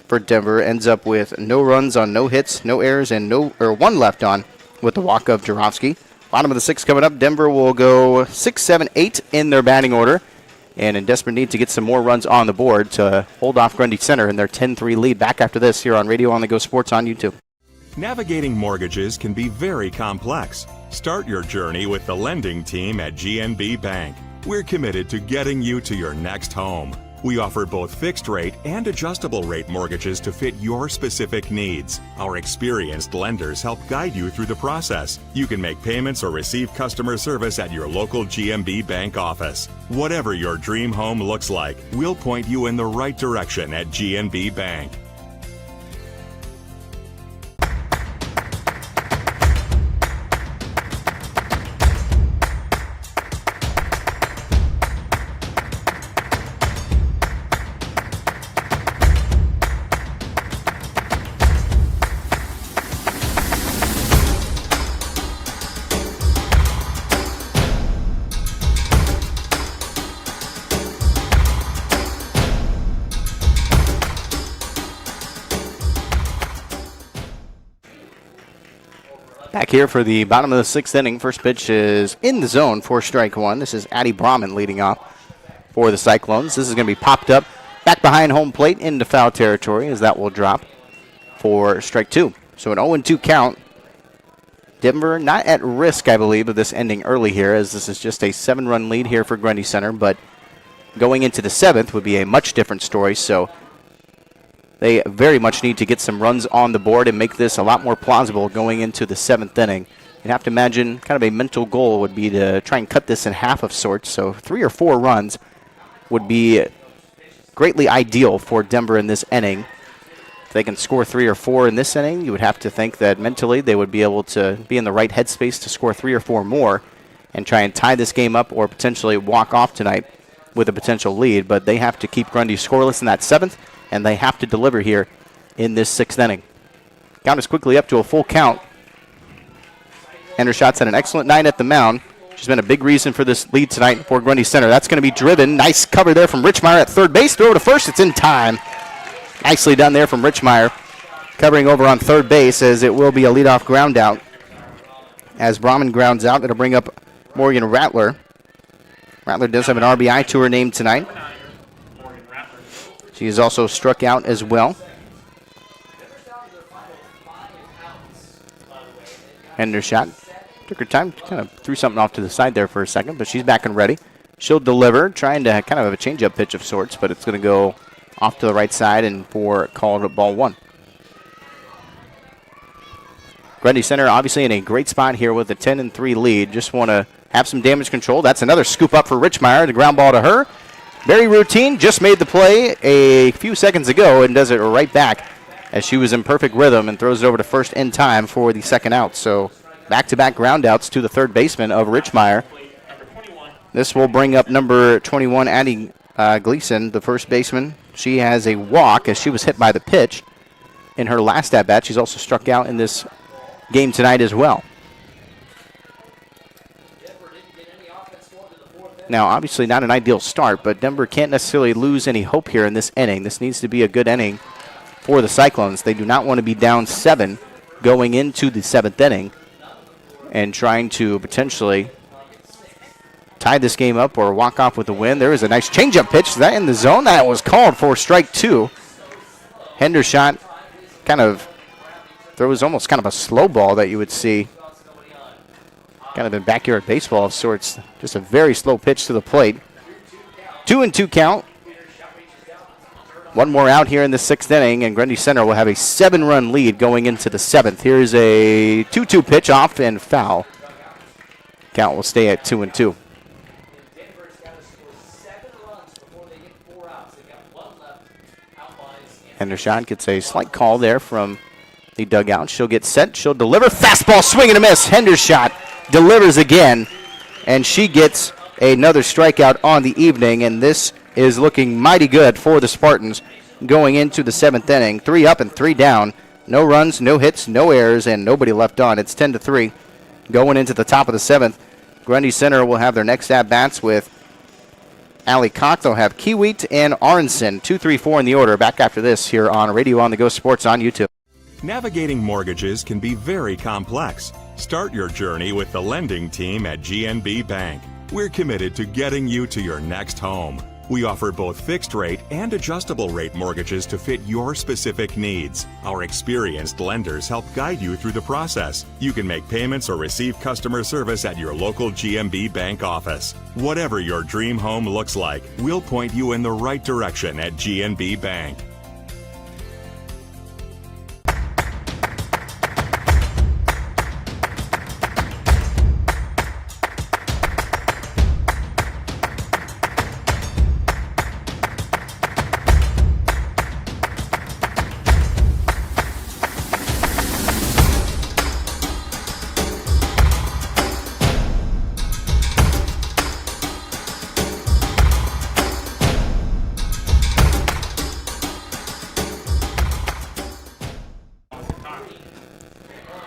for Denver. Ends up with no runs on no hits, no errors, and 1 left on with the walk of Jarofsky. Bottom of the 6th coming up. Denver will go 6, 7, 8 in their batting order, and in desperate need to get some more runs on the board to hold off Grundy Center in their 10-3 lead. Back after this here on Radio on the Go Sports on YouTube. Navigating mortgages can be very complex. Start your journey with the lending team at GNB Bank. We're committed to getting you to your next home. We offer both fixed rate and adjustable rate mortgages to fit your specific needs. Our experienced lenders help guide you through the process. You can make payments or receive customer service at your local GNB Bank office. Whatever your dream home looks like, we'll point you in the right direction at GNB Bank. Back here for the bottom of the 6th inning. First pitch is in the zone for strike 1. This is Addie Brahman leading off for the Cyclones. This is going to be popped up back behind home plate into foul territory, as that will drop for strike 2. So an 0-2 count. Denver not at risk, I believe, of this ending early here, as this is just a 7-run lead here for Grundy Center, but going into the 7th would be a much different story. So they very much need to get some runs on the board and make this a lot more plausible going into the 7th inning. You'd have to imagine kind of a mental goal would be to try and cut this in half of sorts. So 3 or 4 runs would be greatly ideal for Denver in this inning. If they can score 3 or 4 in this inning, you would have to think that mentally they would be able to be in the right headspace to score 3 or 4 more and try and tie this game up or potentially walk off tonight with a potential lead. But they have to keep Grundy scoreless in that 7th, and they have to deliver here in this 6th inning. Count is quickly up to a full count. Hendershot's had an excellent night at the mound. She's been a big reason for this lead tonight for Grundy Center. That's going to be driven. Nice cover there from Richmeyer at third base. Throw to first. It's in time. Nicely done there from Richmeyer. Covering over on third base, as it will be a leadoff ground out. As Brahman grounds out, it'll bring up Morgan Rattler. Rattler does have an RBI to her name tonight. She is also struck out as well. Hendershot took her time, kind of threw something off to the side there for a second, but she's back and ready. She'll deliver, trying to kind of have a change-up pitch of sorts, but it's going to go off to the right side and for called ball 1. Grundy Center obviously in a great spot here with a 10-3 lead. Just want to have some damage control. That's another scoop up for Richmeyer. The ground ball to her. Very routine. Just made the play a few seconds ago and does it right back as she was in perfect rhythm and throws it over to first in time for the second out. So back-to-back ground outs to the third baseman of Richmire. This will bring up number 21, Addie Gleason, the first baseman. She has a walk as she was hit by the pitch in her last at-bat. She's also struck out in this game tonight as well. Now, obviously not an ideal start, but Denver can't necessarily lose any hope here in this inning. This needs to be a good inning for the Cyclones. They do not want to be down 7 going into the 7th inning and trying to potentially tie this game up or walk off with the win. There is a nice changeup pitch. Is that in the zone? That was called for strike 2. Hendershot there was almost kind of a slow ball that you would see kind of in backyard baseball of sorts. Just a very slow pitch to the plate. 2-2 count. One more out here in the 6th inning, and Grundy Center will have a 7-run lead going into the 7th. Here's a 2-2 pitch off and foul. Count will stay at 2-2. Hendershot gets a slight call there from the dugout. She'll get set. She'll deliver. Fastball, swing and a miss. Hendershot delivers again, and she gets another strikeout on the evening, and this is looking mighty good for the Spartans going into the 7th inning. 3 up and 3 down. No runs, no hits, no errors, and nobody left on. It's 10-3 going into the top of the 7th. Grundy Center will have their next at-bats with Allie Koch. They'll have Kiewit and Aronson, 2, 3, 4 in the order. Back after this here on Radio on the Go Sports on YouTube. Navigating mortgages can be very complex. Start your journey with the lending team at GNB Bank. We're committed to getting you to your next home. We offer both fixed rate and adjustable rate mortgages to fit your specific needs. Our experienced lenders help guide you through the process. You can make payments or receive customer service at your local GNB Bank office. Whatever your dream home looks like, we'll point you in the right direction at GNB Bank.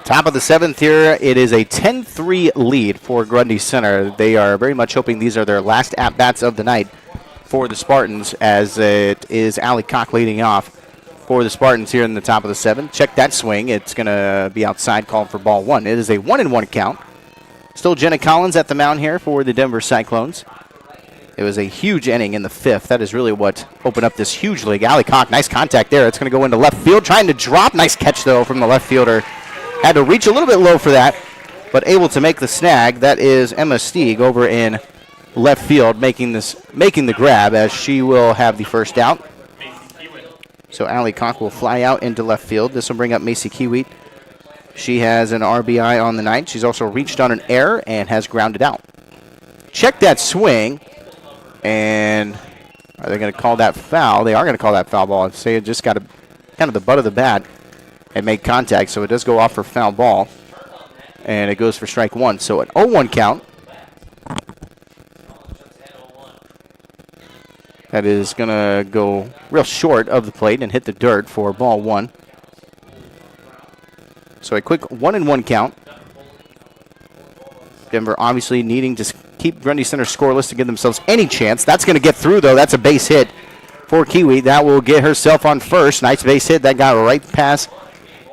Top of the 7th here, it is a 10-3 lead for Grundy Center. They are very much hoping these are their last at-bats of the night for the Spartans, as it is Allie Koch leading off for the Spartans here in the top of the 7th. Check that swing. It's going to be outside, called for ball 1. It is a 1-1 count. Still Jenna Collins at the mound here for the Denver Cyclones. It was a huge inning in the 5th. That is really what opened up this huge league. Allie Koch, nice contact there. It's going to go into left field, trying to drop. Nice catch, though, from the left fielder. Had to reach a little bit low for that, but able to make the snag. That is Emma Stieg over in left field making the grab, as she will have the first out. So Allie Koch will fly out into left field. This will bring up Macy Kiewit. She has an RBI on the night. She's also reached on an error and has grounded out. Check that swing, and are they going to call that foul? They are going to call that foul ball. I'd say it just got kind of the butt of the bat and made contact, so it does go off for foul ball, and it goes for strike 1. So an 0-1 count. That is going to go real short of the plate and hit the dirt for ball 1. So a quick 1-1 count. Denver obviously needing to keep Grundy Center scoreless to give themselves any chance. That's going to get through, though. That's a base hit for Kiewit. That will get herself on first. Nice base hit. That got right past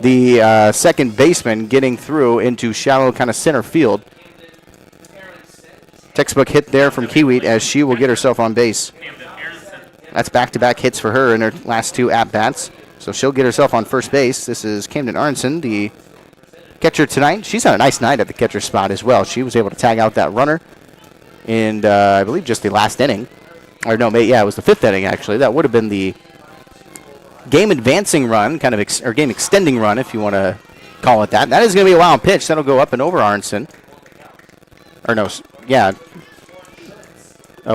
the second baseman, getting through into shallow kind of center field. Textbook hit there from Kiewit, as she will get herself on base. That's back-to-back hits for her in her last 2 at-bats. So she'll get herself on first base. This is Camden Aronson, the catcher tonight. She's had a nice night at the catcher spot as well. She was able to tag out that runner in, I believe, just the last inning. Or no, it was the 5th inning, actually. That would have been the game-advancing run, kind of, or game-extending run, if you want to call it that. That is going to be a wild pitch. That'll go up and over Aronson. Or no,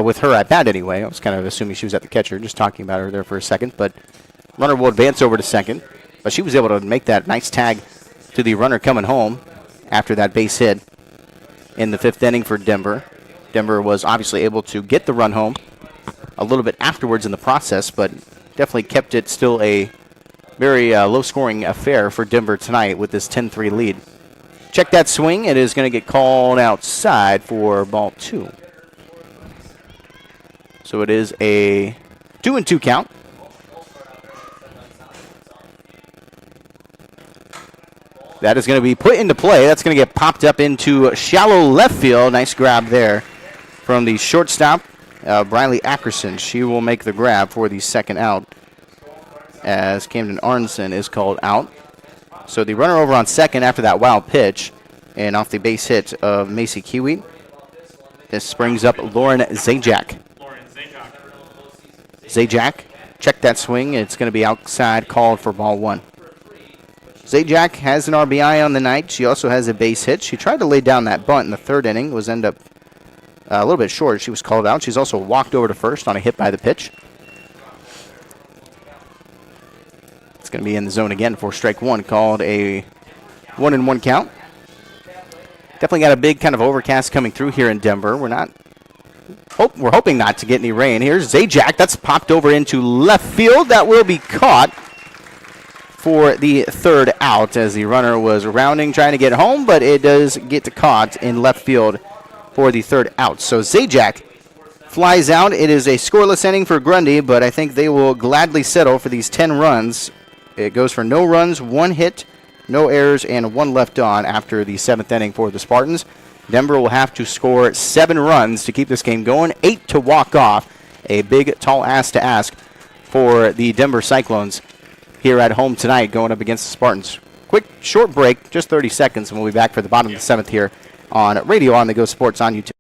with her at bat anyway. I was kind of assuming she was at the catcher, just talking about her there for a second. But runner will advance over to second. but she was able to make that nice tag to the runner coming home after that base hit in the 5th inning for Denver. Denver was obviously able to get the run home a little bit afterwards in the process, but definitely kept it still a very low-scoring affair for Denver tonight with this 10-3 lead. Check that swing. It is going to get called outside for ball 2. So it is a 2-2 count. That is going to be put into play. That's going to get popped up into shallow left field. Nice grab there from the shortstop, Briley Ackerson. She will make the grab for the second out as Camden Arnson is called out. So the runner over on second after that wild pitch and off the base hit of Macy Kiwi. This brings up Lauren Zajac. Zajac, check that swing. It's going to be outside, called for ball 1. Zajac has an RBI on the night. She also has a base hit. She tried to lay down that bunt in the 3rd inning, was end up a little bit short. She was called out. She's also walked over to first on a hit by the pitch. It's going to be in the zone again for strike 1, called a 1-1 count. Definitely got a big kind of overcast coming through here in Denver. We're hoping not to get any rain. Here's Zajac. That's popped over into left field. That will be caught for the 3rd out as the runner was rounding, trying to get home, but it does get caught in left field for the 3rd out. So Zajac flies out. It is a scoreless inning for Grundy, but I think they will gladly settle for these 10 runs. It goes for no runs, 1 hit, no errors, and 1 left on after the 7th inning for the Spartans. Denver will have to score 7 runs to keep this game going, 8 to walk off. A big, tall ask to ask for the Denver Cyclones here at home tonight going up against the Spartans. Quick, short break, just 30 seconds, and we'll be back for the bottom of the 7th here on Radio on the Go Sports on YouTube.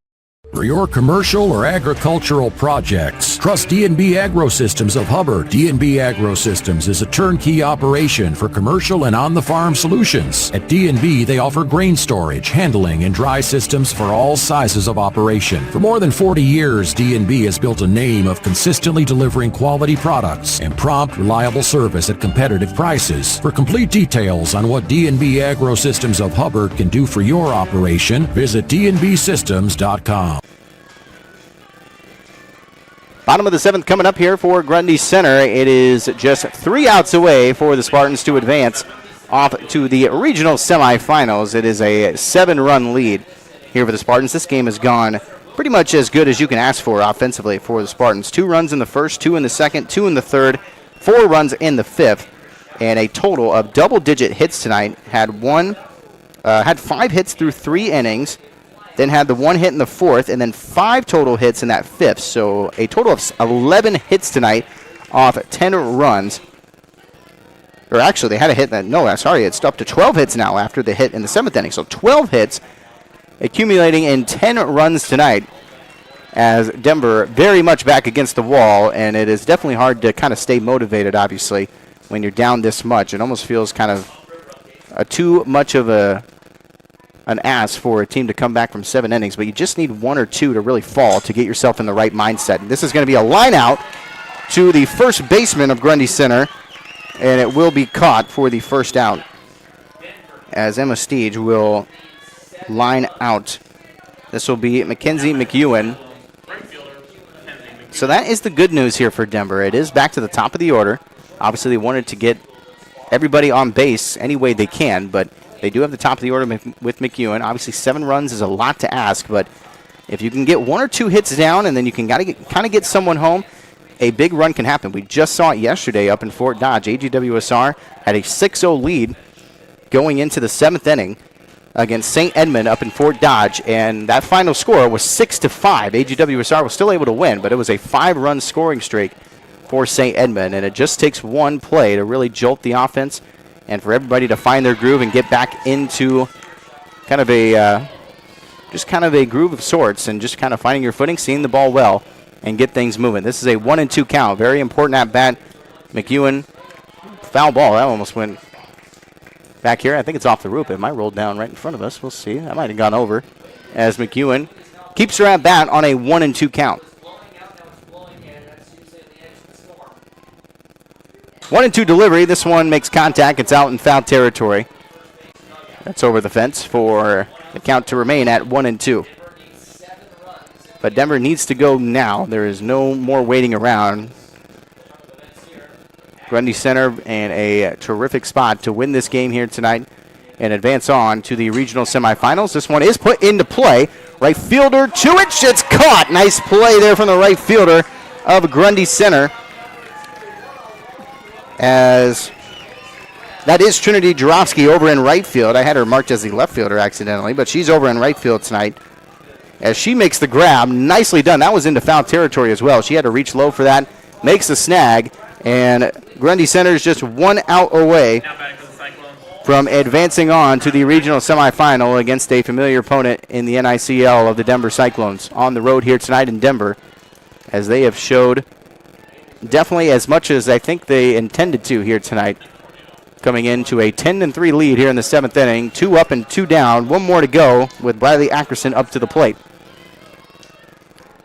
For your commercial or agricultural projects, trust D&B Agro-Systems of Hubbard. D&B Agro-Systems is a turnkey operation for commercial and on-the-farm solutions. At D&B, they offer grain storage, handling, and dry systems for all sizes of operation. For more than 40 years, D&B has built a name of consistently delivering quality products and prompt, reliable service at competitive prices. For complete details on what D&B Agro-Systems of Hubbard can do for your operation, visit dnbsystems.com. Bottom of the 7th coming up here for Grundy Center. It is just 3 outs away for the Spartans to advance off to the regional semifinals. It is a 7-run lead here for the Spartans. This game has gone pretty much as good as you can ask for offensively for the Spartans. 2 runs in the 1st, 2 in the 2nd, 2 in the 3rd, 4 runs in the 5th, and a total of double-digit hits tonight. Had 5 hits through 3 innings. Then had the 1 hit in the 4th, and then 5 total hits in that 5th. So a total of 11 hits tonight off 10 runs. Or actually, they had a hit that, it's up to 12 hits now after the hit in the 7th inning. So 12 hits accumulating in 10 runs tonight as Denver very much back against the wall, and it is definitely hard to kind of stay motivated, obviously, when you're down this much. It almost feels kind of too much of an ask for a team to come back from 7 innings, but you just need 1 or 2 to really fall to get yourself in the right mindset. And this is going to be a line out to the first baseman of Grundy Center, and it will be caught for the 1st out as Emma Steege will line out. This will be Mackenzie McEwen. So that is the good news here for Denver. It is back to the top of the order. Obviously, they wanted to get everybody on base any way they can, but they do have the top of the order with McEwen. Obviously, 7 runs is a lot to ask, but if you can get 1 or 2 hits down and then you can kind of get someone home, a big run can happen. We just saw it yesterday up in Fort Dodge. AGWSR had a 6-0 lead going into the 7th inning against St. Edmund up in Fort Dodge, and that final score was 6-5. AGWSR was still able to win, but it was a 5-run scoring streak for St. Edmund, and it just takes one play to really jolt the offense and for everybody to find their groove and get back into kind of a groove of sorts and just kind of finding your footing, seeing the ball well, and get things moving. This is a 1-2 count. Very important at bat. McEwen, foul ball. That almost went back here. I think it's off the roof. It might roll down right in front of us. We'll see. That might have gone over as McEwen keeps her at bat on a 1-2 count. 1-2 delivery. This one makes contact. It's out in foul territory. That's over the fence for the count to remain at 1-2. But Denver needs to go now. There is no more waiting around. Grundy Center in a terrific spot to win this game here tonight and advance on to the regional semifinals. This one is put into play. Right fielder to it. It's caught. Nice play there from the right fielder of Grundy Center. As that is Trinity Jarofsky over in right field. I had her marked as the left fielder accidentally, but she's over in right field tonight. As she makes the grab, nicely done. That was into foul territory as well. She had to reach low for that, makes the snag, and Grundy Center is just 1 out away from advancing on to the regional semifinal against a familiar opponent in the NICL of the Denver Cyclones on the road here tonight in Denver, as they have showed definitely as much as I think they intended to here tonight, coming into a 10-3 lead here in the 7th inning. 2 up and 2 down. 1 more to go with Bradley Ackerson up to the plate.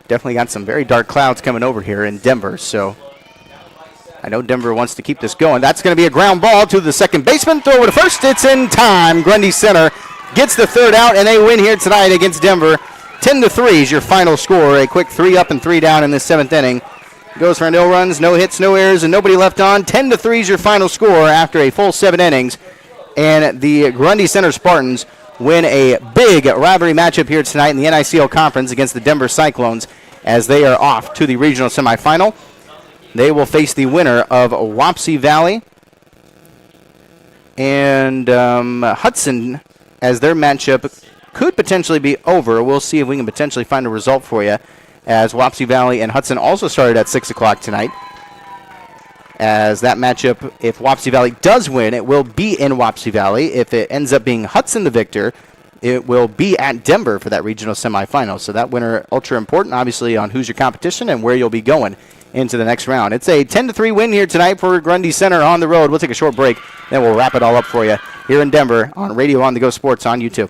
Definitely got some very dark clouds coming over here in Denver, so I know Denver wants to keep this going. That's going to be a ground ball to the second baseman. Throw it to first. It's in time. Grundy Center gets the 3rd out, and they win here tonight against Denver. 10-3 is your final score. A quick 3 up and 3 down in this 7th inning. Goes for no runs, no hits, no errors, and nobody left on. 10-3 is your final score after a full 7 innings. And the Grundy Center Spartans win a big rivalry matchup here tonight in the NICL Conference against the Denver Cyclones as they are off to the regional semifinal. They will face the winner of Wapsie Valley and Hudson, as their matchup could potentially be over. We'll see if we can potentially find a result for you, as Wapsie Valley and Hudson also started at 6 o'clock tonight. As that matchup, if Wapsie Valley does win, it will be in Wapsie Valley. If it ends up being Hudson the victor, it will be at Denver for that regional semifinal. So that winner, ultra important, obviously, on who's your competition and where you'll be going into the next round. It's a 10-3 win here tonight for Grundy Center on the road. We'll take a short break, then we'll wrap it all up for you here in Denver on Radio On The Go Sports on YouTube.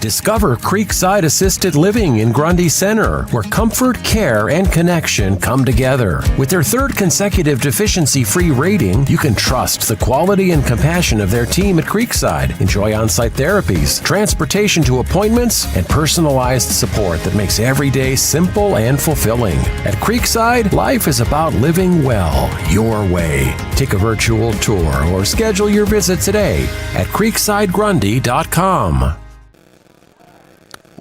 Discover Creekside Assisted Living in Grundy Center, where comfort, care, and connection come together. With their 3rd consecutive deficiency-free rating, you can trust the quality and compassion of their team at Creekside. Enjoy on-site therapies, transportation to appointments, and personalized support that makes every day simple and fulfilling. At Creekside, life is about living well, your way. Take a virtual tour or schedule your visit today at creeksidegrundy.com.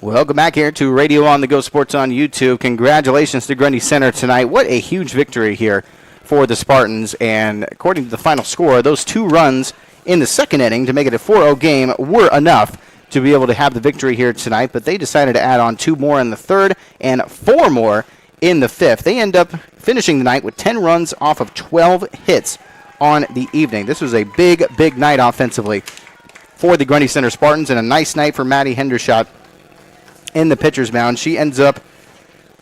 Welcome back here to Radio On The Go Sports on YouTube. Congratulations to Grundy Center tonight. What a huge victory here for the Spartans. And according to the final score, those 2 runs in the 2nd inning to make it a 4-0 game were enough to be able to have the victory here tonight. But they decided to add on 2 more in the 3rd and 4 more in the 5th. They end up finishing the night with 10 runs off of 12 hits on the evening. This was a big, big night offensively for the Grundy Center Spartans, and a nice night for Maddie Hendershot in the pitcher's mound. She ends up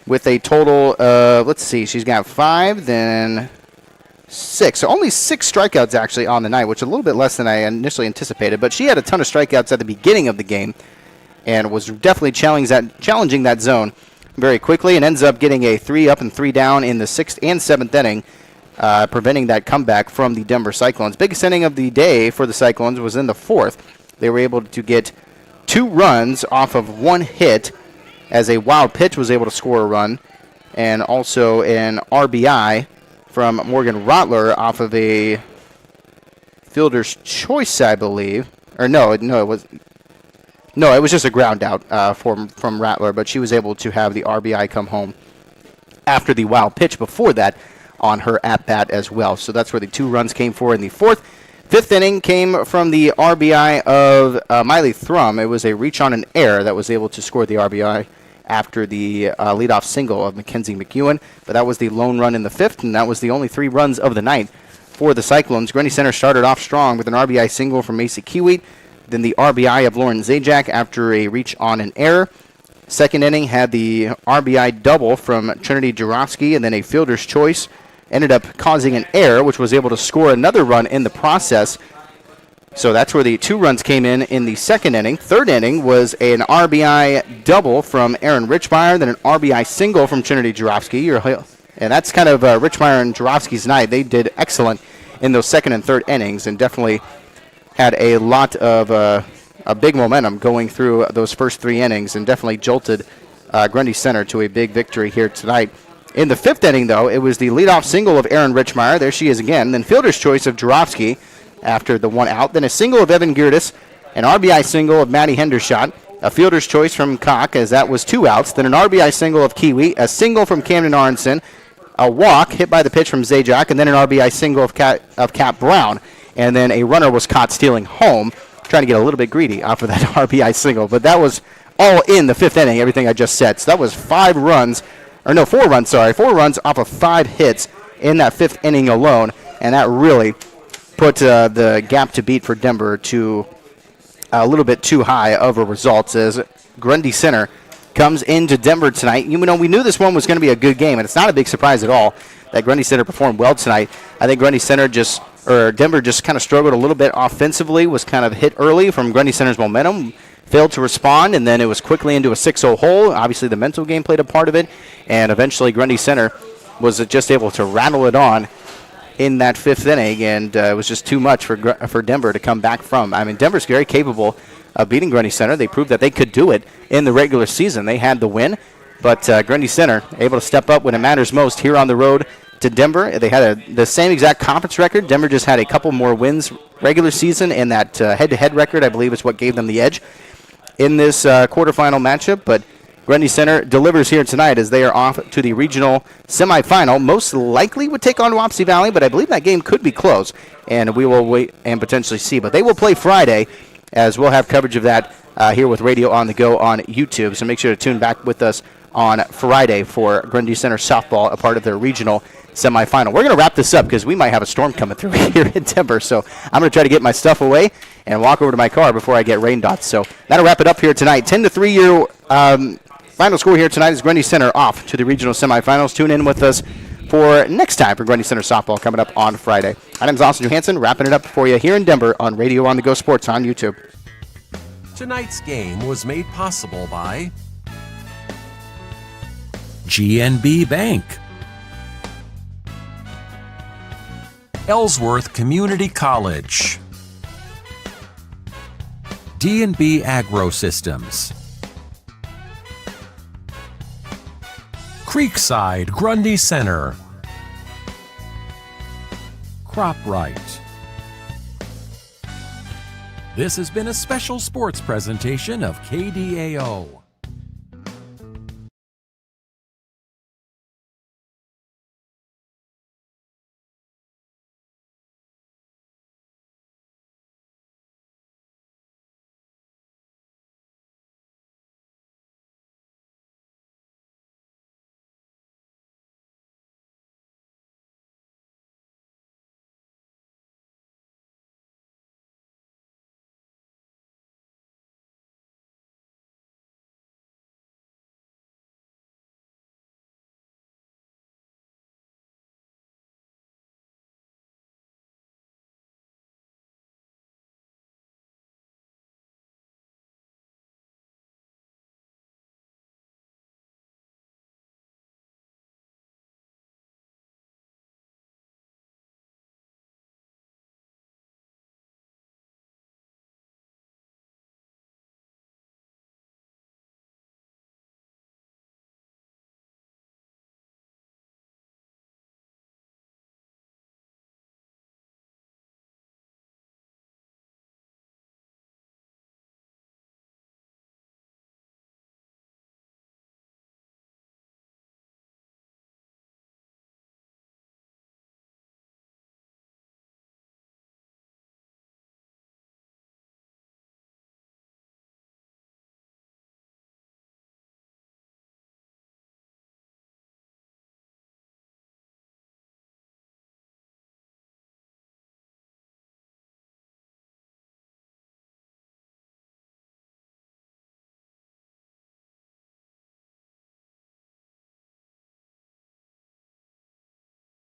with a total of, let's see, she's got 5, then 6. So only 6 strikeouts actually on the night, which is a little bit less than I initially anticipated. But she had a ton of strikeouts at the beginning of the game and was definitely challenging that zone very quickly, and ends up getting a 3 up and 3 down in the 6th and 7th inning, preventing that comeback from the Denver Cyclones. Biggest inning of the day for the Cyclones was in the 4th. They were able to get 2 runs off of 1 hit, as a wild pitch was able to score a run, and also an RBI from Morgan Rotler off of a fielder's choice, I believe. Or no, it was just a ground out from Rattler, but she was able to have the RBI come home after the wild pitch before that on her at-bat as well. So that's where the 2 runs came for in the 4th. 5th inning came from the RBI of Miley Thrum. It was a reach on an error that was able to score the RBI after the leadoff single of Mackenzie McEwen. But that was the lone run in the 5th, and that was the only 3 runs of the night for the Cyclones. Grundy Center started off strong with an RBI single from Macy Kiewit, then the RBI of Lauren Zajac after a reach on an error. 2nd inning had the RBI double from Trinity Jarofsky, and then a fielder's choice ended up causing an error, which was able to score another run in the process. So that's where the 2 runs came in the 2nd inning. 3rd inning was an RBI double from Aaron Richmeyer, then an RBI single from Trinity Jarofsky. And that's kind of Richmeyer and Jarofsky's night. They did excellent in those second and third innings, and definitely had a lot of a big momentum going through those first 3 innings, and definitely jolted Grundy Center to a big victory here tonight. In the 5th inning, though, it was the leadoff single of Aaron Richmeyer. There she is again. Then fielder's choice of Jarofsky after the 1 out. Then a single of Evan Girtis, an RBI single of Maddie Hendershot, a fielder's choice from Koch, as that was 2 outs. Then an RBI single of Kiwi, a single from Camden Aronson, a walk hit by the pitch from Zajac, and then an RBI single of Cat Brown. And then a runner was caught stealing home, trying to get a little bit greedy off of that RBI single. But that was all in the 5th inning, everything I just said. So that was 4 runs off of 5 hits in that 5th inning alone. And that really put the gap to beat for Denver to a little bit too high of a result, as Grundy Center comes into Denver tonight. You know, we knew this one was going to be a good game, and it's not a big surprise at all that Grundy Center performed well tonight. I think Denver just kind of struggled a little bit offensively, was kind of hit early from Grundy Center's momentum, failed to respond, and then it was quickly into a 6-0 hole. Obviously, the mental game played a part of it, and eventually Grundy Center was just able to rattle it on in that 5th inning, and it was just too much for Denver to come back from. I mean, Denver's very capable of beating Grundy Center. They proved that they could do it in the regular season. They had the win, but Grundy Center able to step up when it matters most here on the road to Denver. They had the same exact conference record. Denver just had a couple more wins regular season, and that head-to-head record, I believe, is what gave them the edge in this quarterfinal matchup. But Grundy Center delivers here tonight as they are off to the regional semifinal. Most likely would take on Wapsie Valley, but I believe that game could be close, and we will wait and potentially see. But they will play Friday, as we'll have coverage of that here with Radio on the Go on YouTube. So make sure to tune back with us on Friday for Grundy Center softball, a part of their regional semifinal. We're going to wrap this up because we might have a storm coming through here in Denver. So I'm going to try to get my stuff away and walk over to my car before I get rain dots. So that'll wrap it up here tonight. 10-3 your final score here tonight is Grundy Center off to the regional semifinals. Tune in with us for next time for Grundy Center softball coming up on Friday. My name is Austin Johansson, wrapping it up for you here in Denver on Radio on the Go Sports on YouTube. Tonight's game was made possible by GNB Bank, Ellsworth Community College, D&B Agro Systems, Creekside Grundy Center, CropRite. This has been a special sports presentation of KDAO.